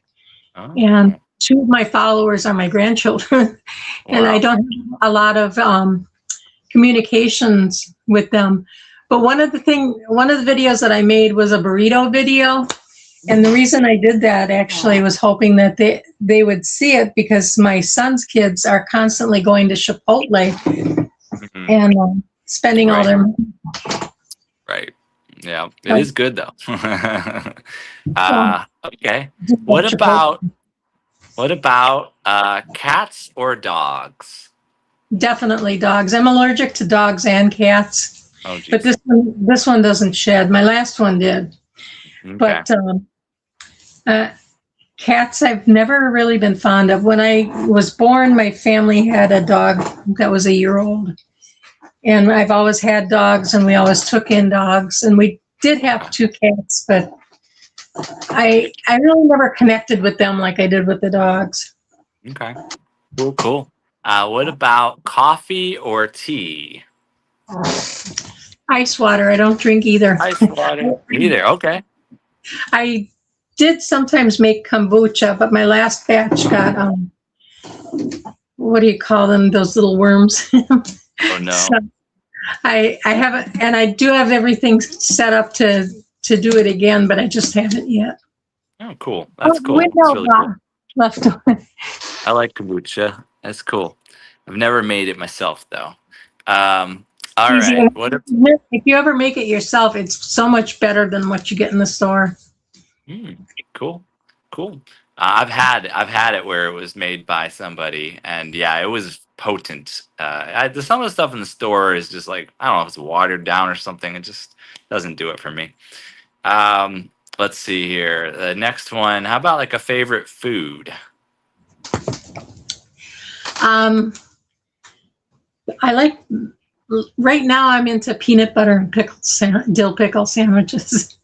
and Oh, two of my followers are my grandchildren, and I wow. don't have a lot of communications with them. But one of the videos that I made was a burrito video, and the reason I did that actually was hoping that they would see it, because my son's kids are constantly going to Chipotle Mhm. and spending all Right. their money. Right. Yeah. It is good though. So, Okay. just love What Chipotle. about cats or dogs? Definitely dogs. I'm allergic to dogs and cats, Oh, but geez. this one doesn't shed. My last one did, Okay. but uh, cats I've never really been fond of. When I was born, my family had a dog that was a year old, and I've always had dogs, and we always took in dogs, and we did have two cats, but I really never connected with them like I did with the dogs. Okay. Cool. Cool. What about coffee or tea? Ice water, I don't drink either. Ice water. Neither. Okay. I did sometimes make kombucha, but my last batch got what do you call them? Those little worms. Oh no. So I haven't, and I do have everything set up to do it again, but I just haven't yet. Oh, cool. Oh, That's cool. That's window really cool. left. I like kombucha. That's cool. I've never made it myself though. All Easy. right. What if If you ever make it yourself, it's so much better than what you get in the store. cool. Cool. I've had it where it was made by somebody, and yeah, it was potent. Some of the stuff in the store is just like, I don't know if it's watered down or something. It just doesn't do it for me. Um, let's see here. The next one. How about like a favorite food? Um, I like right now. I'm into peanut butter and dill pickle sandwiches.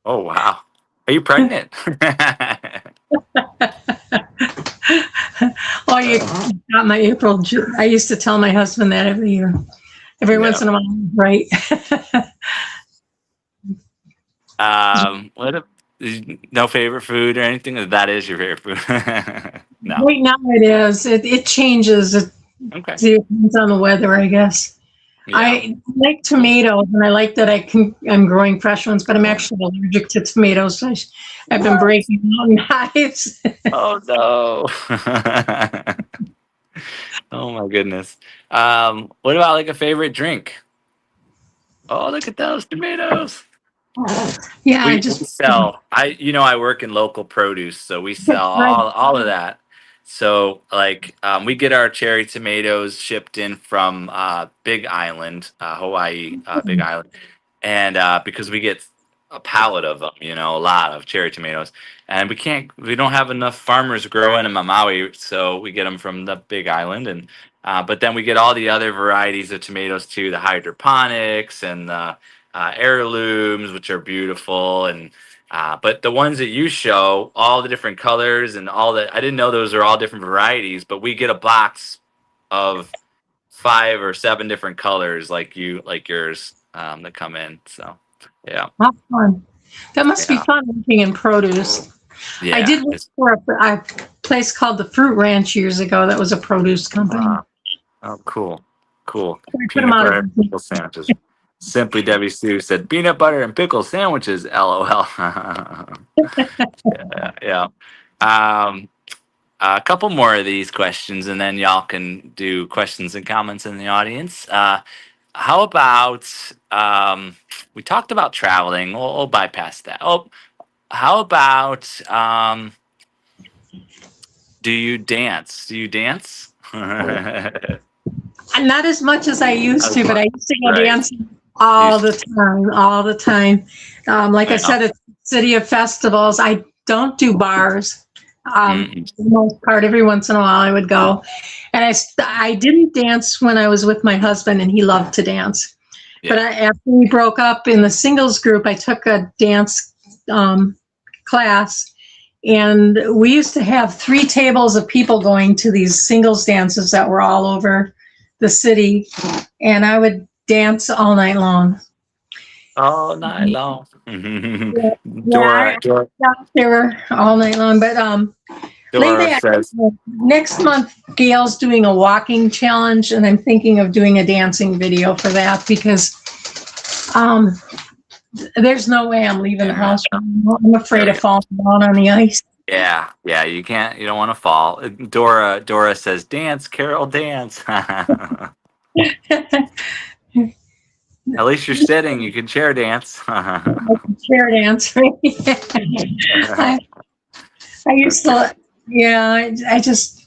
Oh wow. Are you pregnant? Oh, you got my April. I used to tell my husband that every year. Every Yeah. once in a while, right? What no favorite food or anything? That is your favorite food? No. Right now it is. It changes. It Okay. depends on the weather, I guess. Yeah. I like tomatoes, and I like that I'm growing fresh ones, but I'm actually allergic to tomatoes. So I've been breaking out knives. Oh no. Oh my goodness. What about like a favorite drink? Oh, look at those tomatoes. Yeah, I We just sell. I work in local produce, so we sell right. all of that. So like we get our cherry tomatoes shipped in from Big Island, Hawaii, Big Island, and because we get a pallet of them, a lot of cherry tomatoes, and we don't have enough farmers growing in Maui, so we get them from the Big Island, and but then we get all the other varieties of tomatoes too, the hydroponics and the heirlooms, which are beautiful, and but the ones that you show, all the different colors and all that, I didn't know those are all different varieties, but we get a box of 5 or 7 different colors like yours that come in. So yeah, How fun. That must be yeah, fun working in produce. I yeah. did work for a place called the Fruit Ranch years ago. That was a produce company. Oh, cool. I put them Peanut out of butter and pickle sandwiches. Simply Debbie Sue said peanut butter and pickle sandwiches. LOL. Yeah. Um, a couple more of these questions, and then y'all can do questions and comments in the audience. how about we talked about traveling. We'll bypass that. Oh, how about do you dance? Do you dance? Not as much as I used As to, but I much, used to go right? dancing all Used the time, all the time. Like I yeah. said, it's city of festivals. I don't do bars. Mm-mm. For the most part, every once in a while I would go. And I didn't dance when I was with my husband, and he loved to dance. But Yeah. after we broke up in the singles group, I took a dance class. And we used to have 3 tables of people going to these singles dances that were all over the city. And I would dance all night long. All night long. Yeah, Dora, Dora, out there all night long. But Dora lately, says, next month, Gail's doing a walking challenge, and I'm thinking of doing a dancing video for that because um, there's no way I'm leaving the yeah, house. I'm afraid of falling down on the ice. yeah, yeah. You can't. You don't want to fall. Dora says, "Dance, Carol, dance." At least you're sitting. You can chair dance. Chair dance, right? I, I used to, yeah, I just,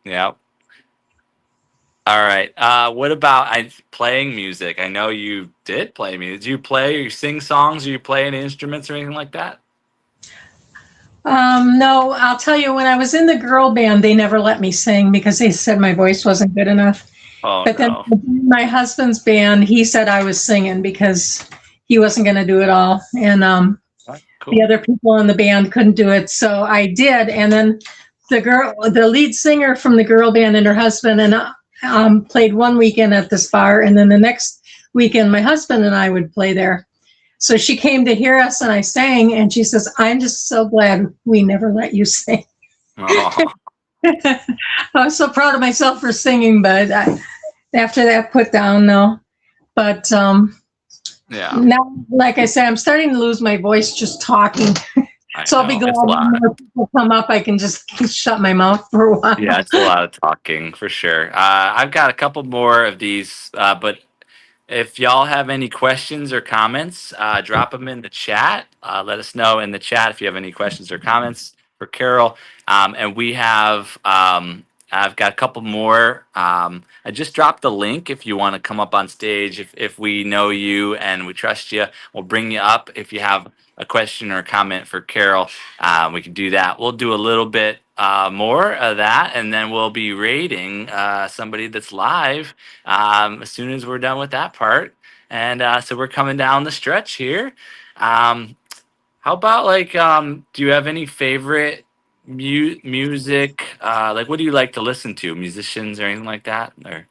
Yeah. All right. What about playing music? I know you did play music. Do you play? Or you sing songs? Or you play any instruments or anything like that? no, I'll tell you, when I was in the girl band, they never let me sing because they said my voice wasn't good enough. Oh But then no. my husband's band, he said I was singing because he wasn't going to do it all. And Cool. the other people in the band couldn't do it. So I did. And then the lead singer from the girl band and her husband and played one weekend at this bar. And then the next weekend, my husband and I would play there. So she came to hear us and I sang, and she says, I'm just so glad we never let you sing. Oh, I was so proud of myself for singing, but after that, put down, no. But yeah. now, like I said, I'm starting to lose my voice just talking. So I'll be glad It's a when lot. more people come up, I can just shut my mouth for a while. Yeah, it's a lot of talking for sure. I've got a couple more of these, but if y'all have any questions or comments, drop them in the chat. Let us know in the chat if you have any questions or comments for Carol. And we have, I've got a couple more. I just dropped the link if you want to come up on stage. If we know you and we trust you, we'll bring you up. If you have a question or a comment for Carol, we can do that. We'll do a little bit more of that, and then we'll be rating somebody that's live as soon as we're done with that part. And so we're coming down the stretch here. How about do you have any favorite music? Like, what do you like to listen to? Musicians or anything like that? Or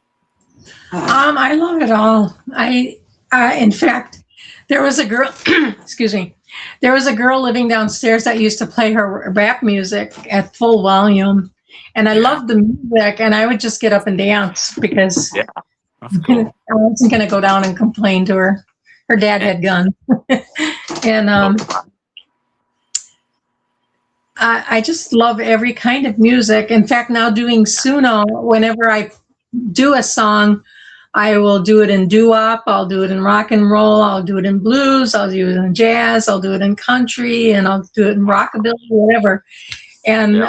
I love it all. In fact, there was a girl, excuse me, there was a girl living downstairs that used to play her rap music at full volume. And I loved the music, and I would just get up and dance because yeah, that's cool. I wasn't going to go down and complain to her. Her dad had guns. And I just love every kind of music. In fact, now doing Suno, whenever I do a song, I will do it in doo-wop, I'll do it in rock and roll, I'll do it in blues, I'll do it in jazz, I'll do it in country, and I'll do it in rockabilly, whatever. And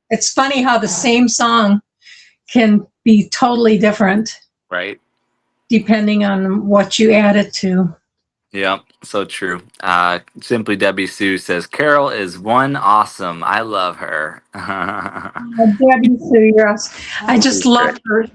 it's funny how the same song can be totally different, Right. depending on what you add it to. Yeah, so true. Simply Debbie Sue says Carol is one awesome. I love her. Debbie Sue, yes. I just love her.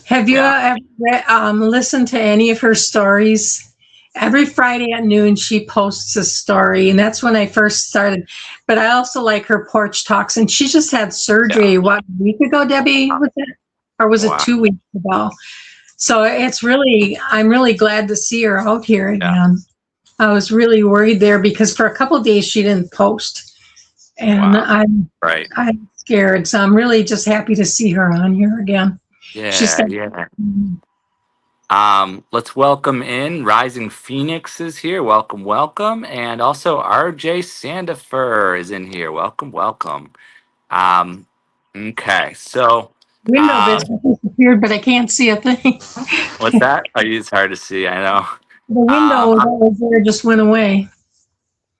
Have you ever listened to any of her stories? Every Friday at noon, she posts a story, and that's when I first started. But I also like her porch talks, and she just had surgery, what, a week ago, Debbie? Was it? Or was it 2 weeks ago? So I'm really glad to see her out here again. I was really worried there because for a couple of days she didn't post. And I'm scared. So I'm really just happy to see her on here again. Yeah. Let's welcome in Rising Phoenix is here. Welcome. And also RJ Sandifer is in here. Welcome. Okay, so window business is disappeared, but I can't see a thing. What's that? Oh, it's hard to see. I know. The window that Um, was there just went away.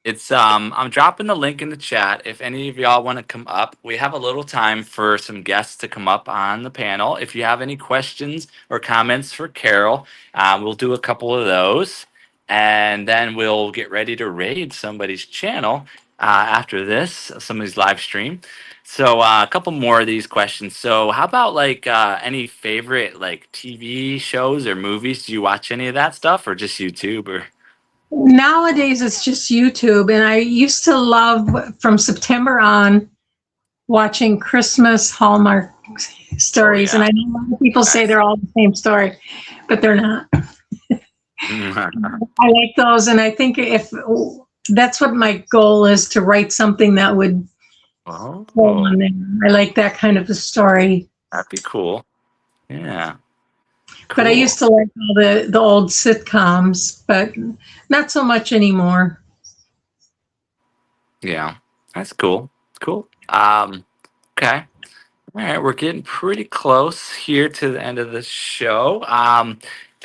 It's I'm dropping the link in the chat. If any of y'all want to come up, we have a little time for some guests to come up on the panel. If you have any questions or comments for Carole, we'll do a couple of those, and then we'll get ready to raid somebody's channel after this, somebody's live stream. So a couple more of these questions. So how about like any favorite like TV shows or movies? Do you watch any of that stuff, or just YouTube or? Nowadays, it's just YouTube. And I used to love, from September on, watching Christmas Hallmark stories. Oh, yeah. And I know a lot of people say they're all the same story, but they're not. I like those. And I think if that's what my goal is, to write something that would Oh, go on there. I like that kind of a story. that'd be cool. Yeah. But I Cool. used to like all the old sitcoms, but not so much anymore. Yeah, that's cool. Cool. Okay. All right, we're getting pretty close here to the end of the show.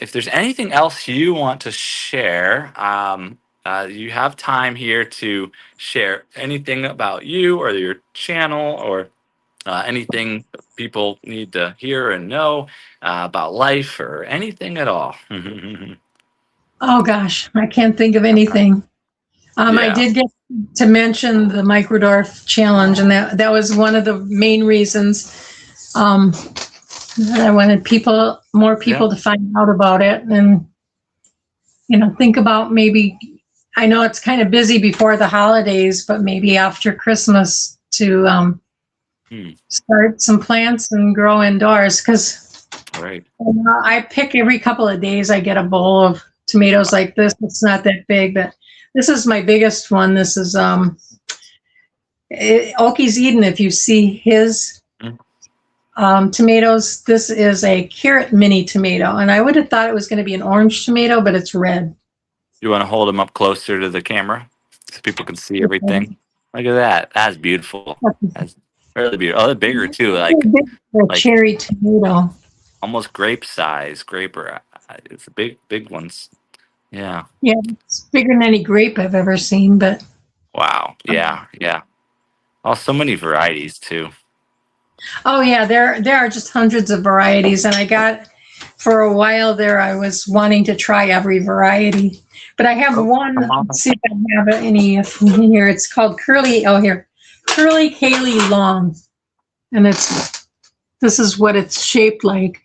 If there's anything else you want to share, you have time here to share anything about you or your channel, or anything people need to hear and know about life, or anything at all. Oh gosh, I can't think of anything. I Yeah. did get to mention the Microdorf challenge, and that was one of the main reasons that I wanted more people to find out about it, and think about maybe. I know it's kind of busy before the holidays, but maybe after Christmas to start some plants and grow indoors, because Right. I pick every couple of days. I get a bowl of tomatoes like this. It's not that big, but this is my biggest one. This is Oki's Eden. If you see his tomatoes, this is a carrot mini tomato, and I would have thought it was going to be an orange tomato, but it's red. You want to hold them up closer to the camera so people can see everything? Look at that. That's beautiful. That's really beautiful. Oh, they're bigger too, like cherry tomato. almost grape size. It's the big ones. Yeah. Yeah, it's bigger than any grape I've ever seen, but. Wow. Yeah. Yeah. Oh, so many varieties too. Oh yeah, there are just hundreds of varieties, and I got, for a while there, I was wanting to try every variety, but I have one. Let's see if I have any here. It's called Curly. Oh, here, Curly Kaylee Long, and this is what it's shaped like.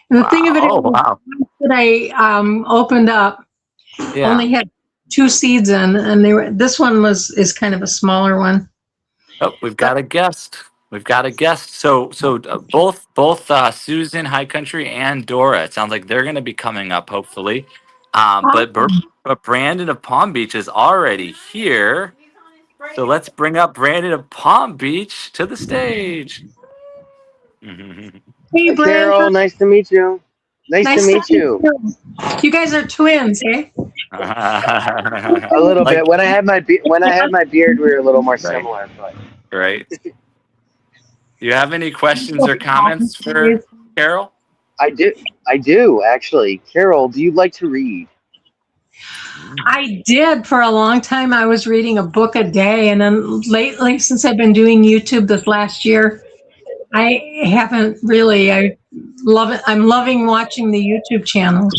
And the thing of it is, that I opened up, only had 2 seeds in, and this one is kind of a smaller one. Oh, we've got a guest. So both Susan High Country and Dora, it sounds like they're going to be coming up, hopefully. But Brandon of Palm Beach is already here. So let's bring up Brandon of Palm Beach to the stage. Hey, Carole, nice to meet you. Nice to meet you. You guys are twins, eh? A little bit. When I had my beard, we were a little more similar. But. Right. Do you have any questions or comments for Carole? I do actually. Carole, do you like to read? I did for a long time. I was reading a book a day, and then lately, since I've been doing YouTube this last year, I haven't really. I love it. I'm loving watching the YouTube channels.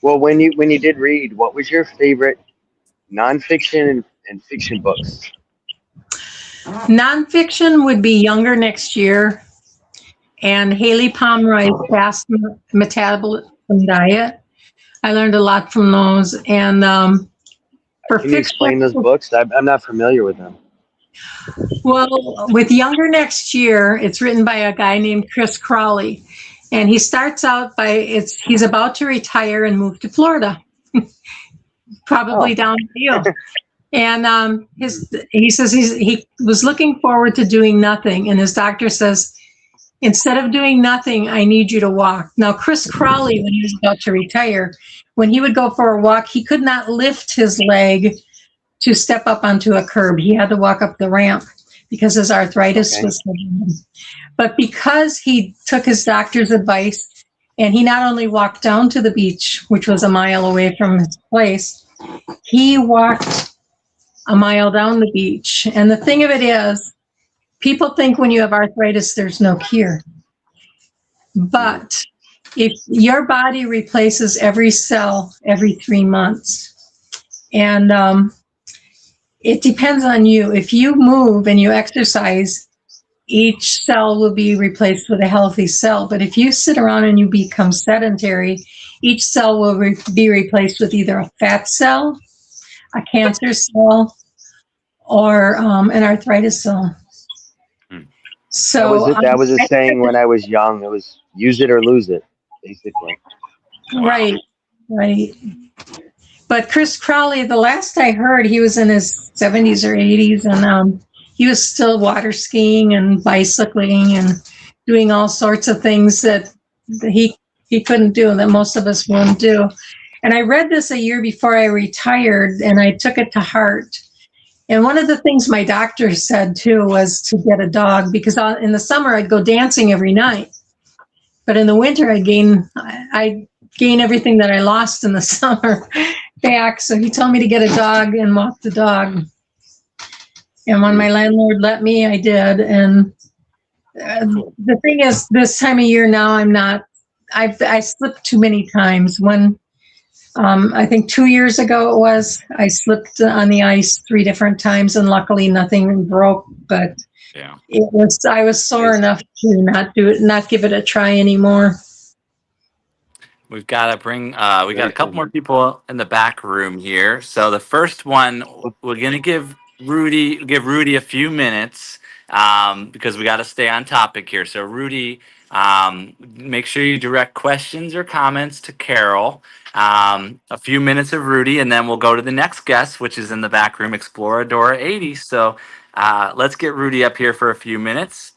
Well, when you did read, what was your favorite nonfiction and fiction books? Nonfiction would be Younger Next Year and Haley Pomeroy's Fast Metabolism Diet. I learned a lot from those. And for Can you explain those books? I'm not familiar with them. Well, with Younger Next Year, it's written by a guy named Chris Carole. And he starts out he's about to retire and move to Florida, probably down the hill. And he says he was looking forward to doing nothing. And his doctor says, instead of doing nothing, I need you to walk. Now, Chris Carole, when he was about to retire, when he would go for a walk, he could not lift his leg to step up onto a curb. He had to walk up the ramp. because his arthritis was hitting him. But because he took his doctor's advice, and he not only walked down to the beach, which was a mile away from his place, he walked a mile down the beach. And the thing of it is, people think when you have arthritis, there's no cure. But if your body replaces every cell every 3 months, and it depends on you. If you move and you exercise, each cell will be replaced with a healthy cell. But if you sit around and you become sedentary, each cell will be replaced with either a fat cell, a cancer cell, or an arthritis cell. So that was a saying when I was young. It was use it or lose it, basically. Right. But Chris Crowley, the last I heard, he was in his 70s or 80s, and he was still water skiing and bicycling and doing all sorts of things that he couldn't do, that most of us wouldn't do. And I read this a year before I retired, and I took it to heart. And one of the things my doctor said, too, was to get a dog, because in the summer I'd go dancing every night. But in the winter, I'd gain everything that I lost in the summer back. So he told me to get a dog and walk the dog. And when my landlord let me, I did. And the thing is, this time of year now, I slipped too many times. When I think 2 years ago it was, I slipped on the ice 3 different times, and luckily nothing broke. But I was sore enough to not give it a try anymore. We've got to bring, we got a couple more people in the back room here. So the first one, we're going to give Rudy a few minutes because we got to stay on topic here. So Rudy, make sure you direct questions or comments to Carole. A few minutes of Rudy, and then we'll go to the next guest, which is in the back room, Exploradora 80. So let's get Rudy up here for a few minutes.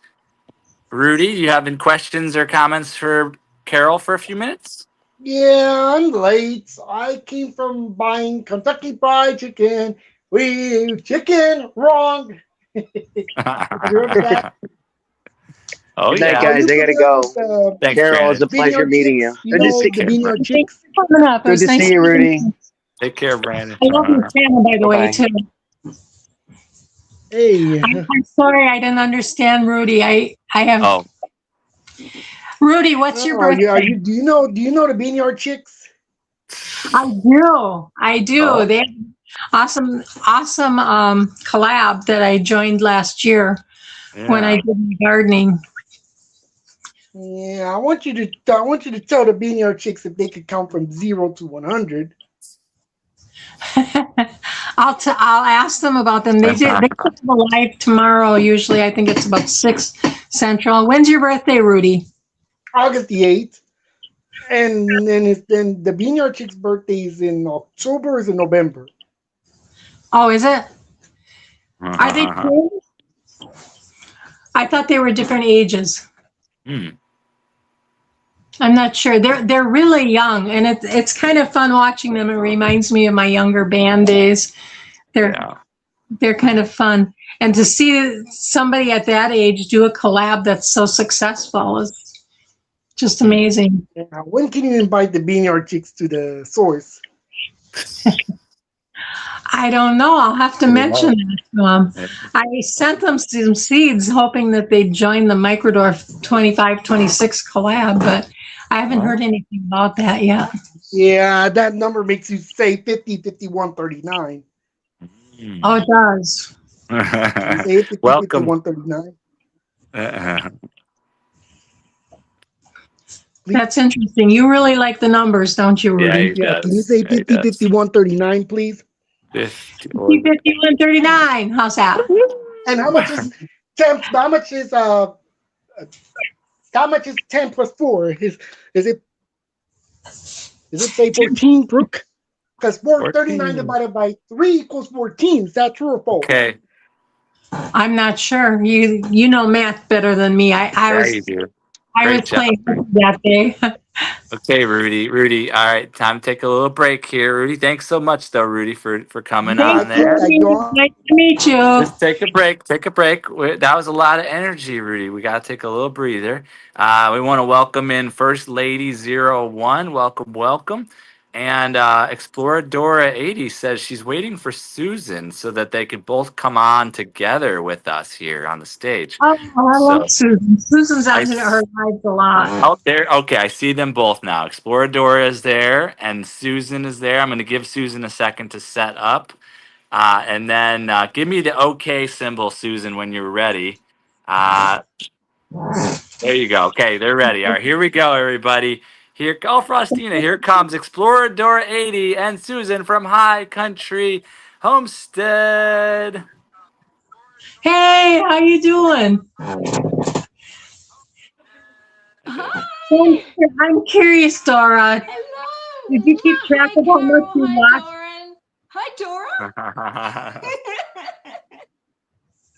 Rudy, do you have any questions or comments for Carole for a few minutes? Yeah, I'm late. I came from buying Kentucky Fried Chicken. Chicken wrong. Oh, good night, guys. I gotta go. Thanks, Carole, it's a pleasure meeting you. Good to see you, Rudy. Take care, Brandon. I love your channel, by the way, too. Hey, I'm sorry I didn't understand Rudy. I have. Oh. Rudy, what's your birthday? Do you know the Beanyard Chicks? I do. Oh. They have awesome collab that I joined last year when I did my gardening. Yeah, I want you to tell the Beanyard Chicks if they could count from 0 to 100. I'll ask them about them. They put them live tomorrow. Usually, I think it's about 6 Central. When's your birthday, Rudy? August the 8th. And then the Beanyard Chicks' birthday is in October or is in November? Oh, is it? Are they twins? I thought they were different ages. I'm not sure. They're really young, and it's kind of fun watching them. It reminds me of my younger band days. They're kind of fun, and to see somebody at that age do a collab that's so successful is just amazing. When can you invite the Beanyard Chicks to the source? I don't know. I'll have to mention that to them. I sent them some seeds hoping that they'd join the Microdorf 25-26 collab, but I haven't heard anything about that yet. Yeah, that number makes you say 50, 51, 39. Oh, it does. 50, welcome. 51, 39. That's interesting. You really like the numbers, don't you, Rudy? Yeah, can you say 50, 51, 39, please? 50, 51, 39. How's that? And how much is 10? How much is 10 plus 4? Is it say 14, Brooke? Because 39 divided by 3 equals 14. Is that true or false? Okay. I'm not sure. You know math better than me. I was playing that day. Okay, Rudy. Rudy, all right, time to take a little break here. Rudy, thanks so much, though, Rudy, for coming Thanks, on Thank you. there. Thank you. Rudy. Nice to meet you. Just take a break. Take a break. That was a lot of energy, Rudy. We got to take a little breather. We want to welcome in First Lady 01. Welcome, welcome. And Exploradora 80 says she's waiting for Susan so that they could both come on together with us here on the stage. Oh, I love So Susan. Susan's I on her lives a lot. out there. Okay, I see them both now. Exploradora is there and Susan is there. I'm going to give Susan a second to set up. And then give me the OK symbol, Susan, when you're ready. There you go. Okay, they're ready. All right, here we go, everybody. Here, oh, Frostina, here comes Explorador 80 and Susan from High Country Homestead. Hey, how you doing? Hi. I'm curious, Dora. Hello. Did you keep track Hi, of how much Carole. you Hi, watched? Doran. Hi, Dora.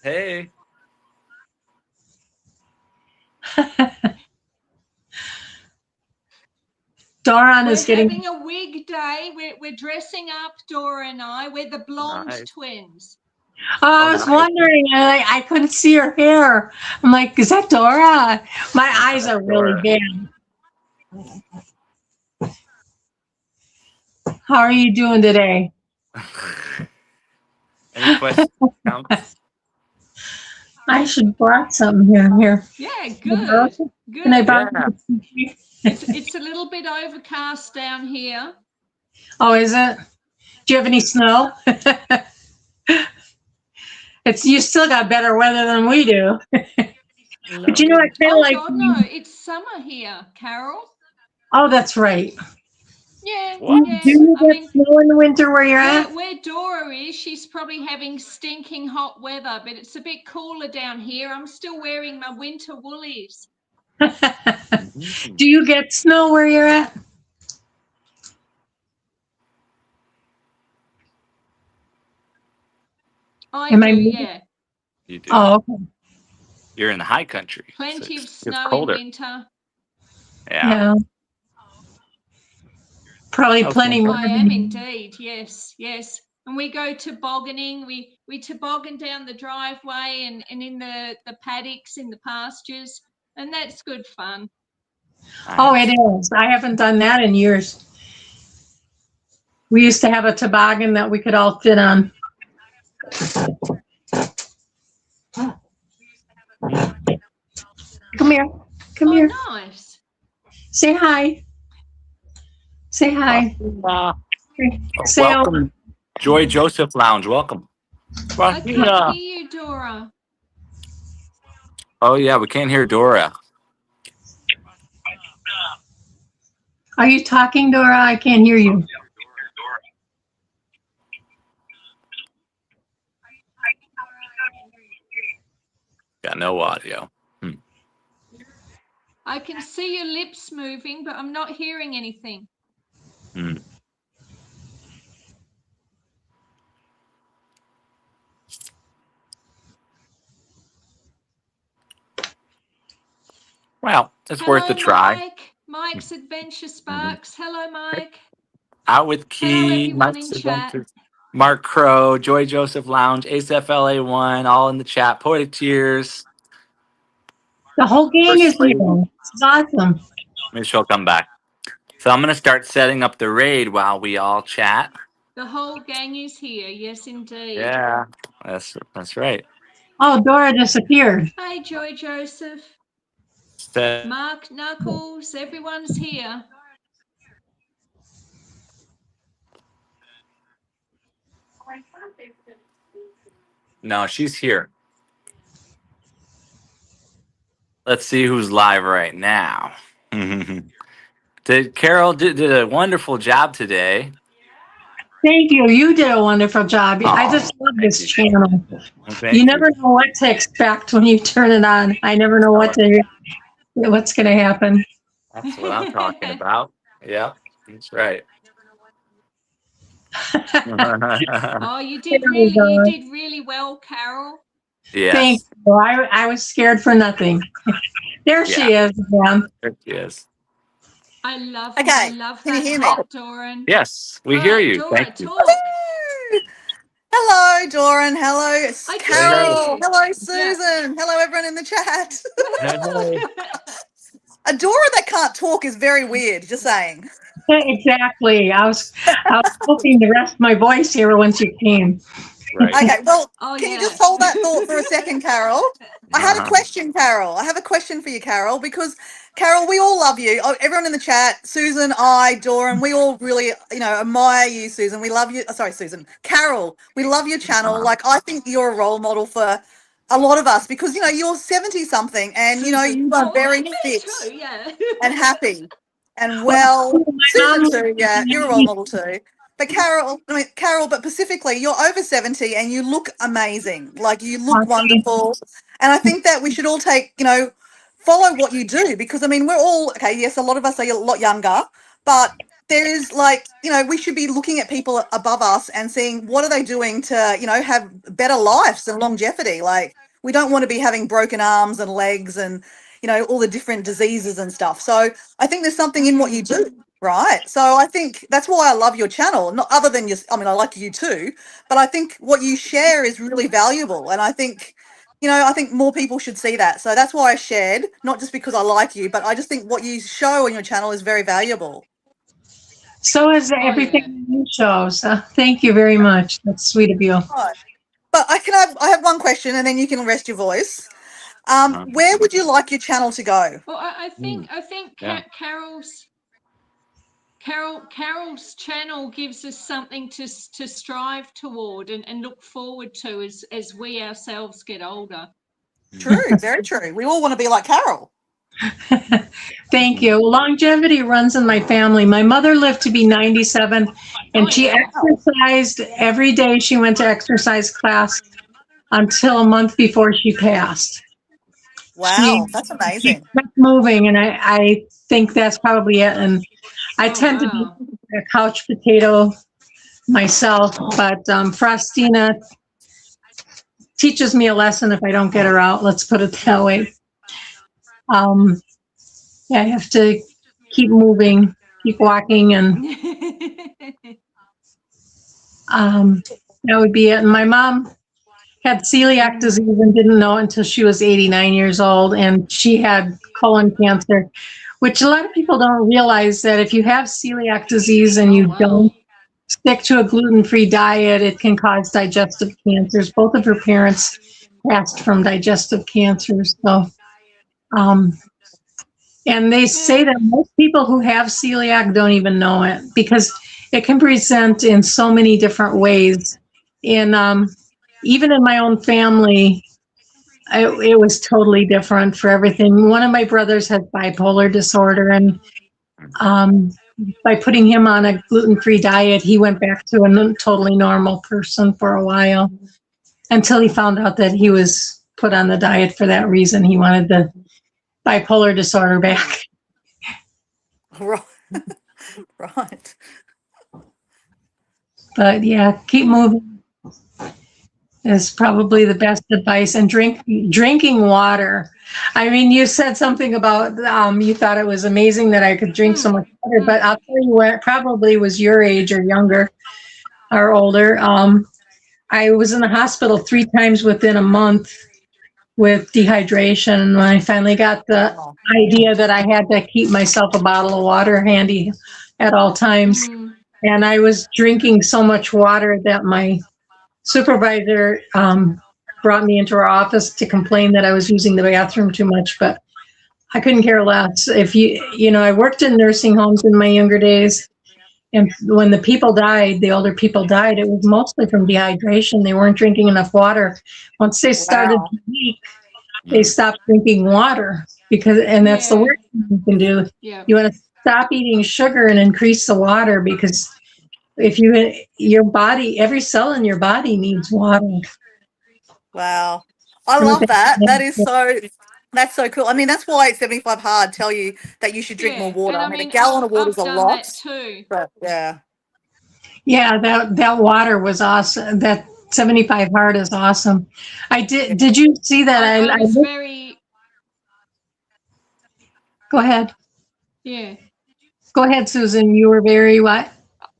Hey. Doran We're is getting. having a wig day. We're dressing up, Dora and I. We're the blonde Nice. twins. Oh, I was wondering, and I couldn't see her hair. I'm like, is that Dora? My eyes are really Dora. bad. How are you doing today? Any questions? I should brought something here. Yeah, good. Can I Good. borrow Yeah. something? It's a little bit overcast down here. Oh, is it? Do you have any snow? You still got better weather than we do. But you know, I kind of Oh like. God, no! It's summer here, Carole. Oh, that's right. Yeah, What? yeah. Do you I get mean, snow in the winter where you're at? where Dora is, she's probably having stinking hot weather, but it's a bit cooler down here. I'm still wearing my winter woolies. Do you get snow where you're at? I Am do, I moving? yeah. You do. Oh, okay. You're in the high country. so Plenty of it's snow in colder. winter. Yeah. Probably Okay. plenty more. I am indeed, yes, yes. And we go tobogganing. We toboggan down the driveway and in the paddocks in the pastures, and that's good fun. Oh, it is. I haven't done that in years. We used to have a toboggan that we could all fit on. Come here. Come here. Nice. Say hi. Say hi. Say Welcome, Joy Joseph Lounge. Welcome. I can't hear you, Dora. Oh yeah, we can't hear Dora. Are you talking, Dora? I can't hear you. Got no audio. I can see your lips moving, but I'm not hearing anything. Well, it's Hello, worth a try. Mike. Mike's Adventure Sparks. Hello, Mike. Out with Hello, Key, everyone Mike's in chat. Adventures, Mark Crow, Joy Joseph Lounge, ACFLA1, all in the chat. Poetic Tears. The whole gang is here. It's awesome. Maybe she'll come back. So I'm going to start setting up the raid while we all chat. The whole gang is here. Yes, indeed. Yeah, that's right. Oh, Dora disappeared. Hey, Joy Joseph. So, Mark Knuckles. Everyone's here. no, she's here. Let's see who's live right now. Carole did a wonderful job today. Thank you. You did a wonderful job. I just love this channel. You never know what to expect when you turn it on. I never know what's going to happen. That's what I'm talking about. Yeah, that's right. Oh, you did really well, Carole. Yes. Thank you. I was scared for nothing. There she is again. There she is. I love Okay, can you that hear me? hat, Doran. Yes, we All hear right, you. Dora, Thank you. talk. Woohoo! Hello, Doran. Hello, I can Hey. hear Carol. you. Hello, Yeah. Susan. Hello, everyone in the chat. Hey. A Dora that can't talk is very weird, just saying. Exactly. I was hoping to rest my voice here once you came. Right. Okay, well, Oh, can you yeah. just hold that thought for a second, Carol? I had a Uh-huh. question, Carol. I have a question for you, Carol, because Carol, we all love you. Oh, everyone in the chat, Susan, I, Doran, we all really, admire you, Susan. We love you. Oh, sorry, Susan. Carol, we love your channel. Uh-huh. Like, I think you're a role model for a lot of us because, you're 70 something and, Susan. you are Oh, very me fit too, yeah. and happy and Well, well. my Susan mom, too, yeah, you're a role model too. But Carol, but specifically, you're over 70 and you look amazing. Like you look wonderful. And I think that we should all follow what you do because I mean, we're all okay. Yes, a lot of us are a lot younger, but there is we should be looking at people above us and seeing what are they doing to, have better lives and longevity. Like we don't want to be having broken arms and legs and, all the different diseases and stuff. So I think there's something in what you do. Right. So I think that's why I love your channel. Not other than I mean, I like you too, but I think what you share is really valuable. And I think, I think more people should see that. So that's why I shared, not just because I like you, but I just think what you show on your channel is very valuable. so is Oh, yeah. everything you show. So thank you very much. That's sweet of you. Right. But I have one question and then you can rest your voice. Uh-huh. Where would you like your channel to go? Well, I think Yeah. Carol's channel gives us something to strive toward and look forward to as we ourselves get older. True, very true. We all want to be like Carol. Thank you. Longevity runs in my family. My mother lived to be 97 and Oh, she yeah. exercised every day. She went to exercise class until a month before she passed. Wow, that's She amazing. kept moving, and I think that's probably it. And I Oh, tend to be wow. a couch potato myself, but Frostina teaches me a lesson if I don't get her out. Let's put it that way. Yeah, I have to keep moving, keep walking, and that would be it. And my mom had celiac disease and didn't know it until she was 89 years old, and she had colon cancer, which a lot of people don't realize that if you have celiac disease and you don't stick to a gluten-free diet, it can cause digestive cancers. Both of her parents passed from digestive cancers. So, and they say that most people who have celiac don't even know it because it can present in so many different ways. And even in my own family, it was totally different for everything. One of my brothers has bipolar disorder, and by putting him on a gluten-free diet, he went back to a totally normal person for a while until he found out that he was put on the diet for that reason. He wanted the bipolar disorder back. Right. Right. But yeah, keep moving is probably the best advice. And drinking water. I mean, you said something about you thought it was amazing that I could drink so much water, but I'll tell you what, it probably was your age or younger or older. I was in the hospital 3 times within a month with dehydration. And when I finally got the idea that I had to keep myself a bottle of water handy at all times, and I was drinking so much water that my supervisor brought me into her office to complain that I was using the bathroom too much, but I couldn't care less. If I worked in nursing homes in my younger days, and when the older people died, it was mostly from dehydration. They weren't drinking enough water. Once they started to leak, they stopped drinking water and that's the worst thing you can do. Yeah. You want to stop eating sugar and increase the water because if your body, every cell in your body needs water. Wow. I love that. That's so cool. I mean, that's why 75 Hard tell you that you should drink more water. And I mean, a gallon of water is a I've done lot. that too. But yeah. Yeah, that water was awesome. That 75 Hard is awesome. Did you see that? I was very. Go ahead. Yeah. Go ahead, Susan. You were very what?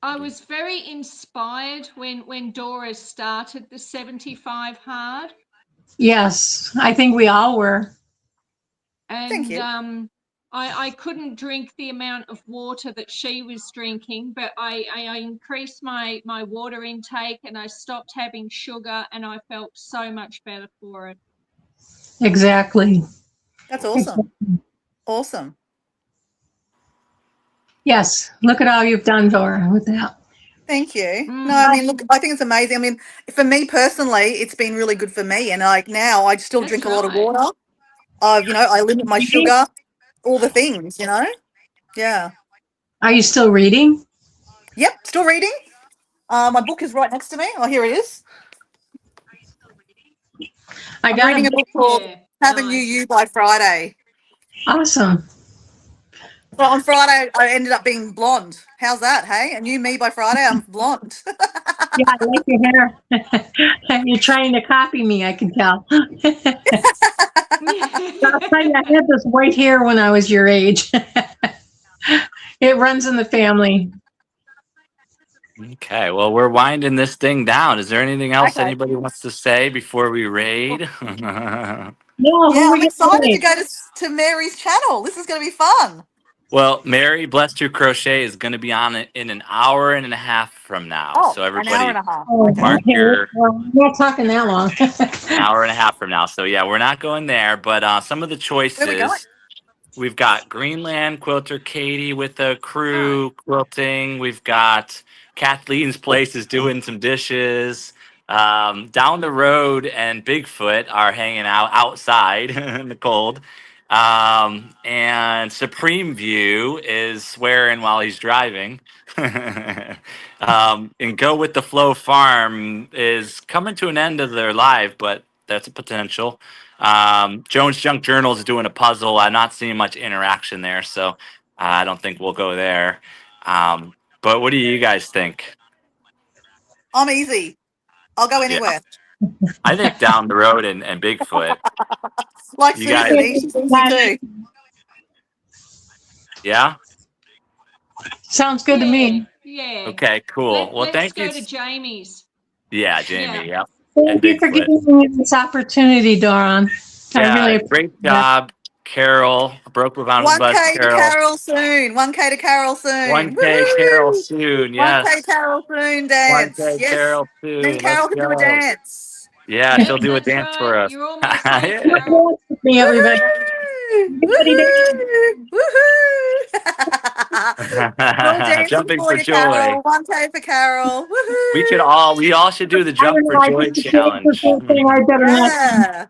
I was very inspired when Dora started the 75 hard. Yes, I think we all were. Thank And you. I couldn't drink the amount of water that she was drinking, but I increased my water intake and I stopped having sugar and I felt so much better for it. Exactly. That's awesome. Awesome. Yes. Look at all you've done, Dora, with that. Thank you. No, I mean, look, I think it's amazing. I mean, for me personally, it's been really good for me. And like now I still That's drink a lot of right. water. I limit my sugar, all the things, Yeah. Are you still reading? Yep, still reading. My book is right next to me. Oh, here it is. I I'm got reading a a book called Yeah, Have a New nice. You by Friday. awesome. So on Friday, I ended up being blonde. How's that? Hey, a new me by Friday, I'm blonde. Yeah, I like your hair. You're trying to copy me, I can tell. I'll tell you, I had this white hair when I was your age. It runs in the family. Okay, well, we're winding this thing down. Is there anything else Okay. anybody wants to say before we raid? No, who Yeah, we I'm get excited to today? go to Mary's channel. This is going to be fun. Well, Mary Blessed to Crochet is going to be on it in an hour and a half from now. Oh, So an hour and everybody a half. Oh, Okay. mark okay. your Well, I'm not talking that long. an hour and a half from now. So yeah, we're not going there, but some of the Where are we going? choices. We've got Greenland Quilter Katie with the Oh, crew quilting. We've got Kathleen's Place is doing some dishes. Down the road and Bigfoot are hanging out outside in the cold. And Supreme View is swearing while he's driving. And Go with the Flow Farm is coming to an end of their live, but that's a potential. Jones Junk Journal is doing a puzzle. I'm not seeing much interaction there, so I don't think we'll go there. But what do you guys think? I'm easy. I'll go Yeah, anywhere. I think down the road and Bigfoot. Like You guys, Susan, she's easy too. yeah? Sounds good to yeah, me. yeah. Okay, cool. Well, Let's thank you. go to Jamie's. Yeah, Yeah. Jamie. Yeah, and Thank you for Bigfoot. giving me this opportunity, Dawn. I really Yeah, appreciate great that. job, Carol. Broke without a bus, 1K to Carol. Carol soon. 1K to Carol soon. 1K Carol Woohoo! soon. 1K Yes. Carol soon dance. 1K Yes. Carol Then soon. Let's Carol can do a go. dance. Yeah, Yep, she'll do a that's dance for right. us. You're almost there, Yeah. Carol. Dance with me, everybody. Woohoo! Everybody dance. Woohoo! Woohoo! We're dancing Jumping for for you, joy. Carol. 1K for Carol. We all should do the I don't jump for know. I joy just dance for challenge. something. I better not. Yeah.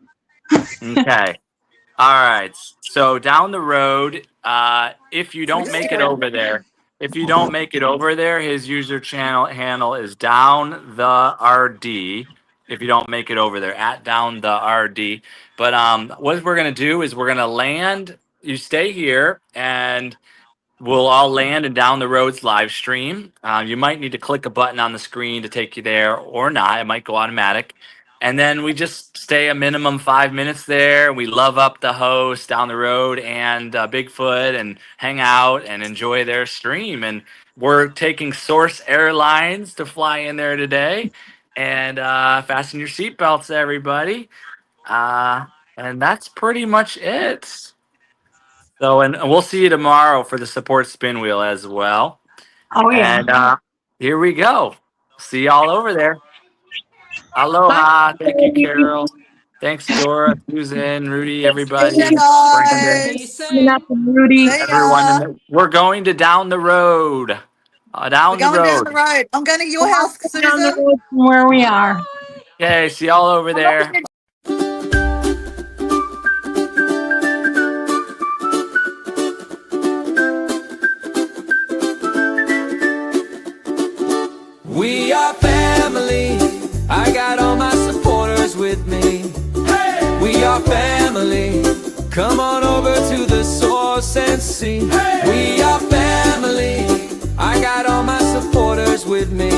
Okay. All right. So down the road, if you We're don't just make it doing over there, his user channel handle is down the RD. If you don't make it over there, at down the RD. But what we're gonna do is we're gonna land. You stay here, and we'll all land and down the roads live stream. You might need to click a button on the screen to take you there, or not. It might go automatic. And then we just stay a minimum 5 minutes there. We love up the host down the road and Bigfoot and hang out and enjoy their stream. And we're taking Source Airlines to fly in there today. And fasten your seatbelts, everybody. And that's pretty much it. So, and we'll see you tomorrow for the support spin wheel as well. Oh, yeah. And here we go. See y'all over there. Bye. Aloha. Thank you, Carol. Thanks, Dora, Susan, Rudy, See everybody. you Brandon, See you guys. Coming up soon. with Rudy. See everyone. ya. We're going to down the road. We're Down the going down road. the road. I'm going to your Well, house, down the Susan. road from where we are. Bye. Okay, see y'all over I'm knocking there. your We are family. I got all my supporters with me. We are family. Come on over to the source and see. We are family. I got all my supporters with me.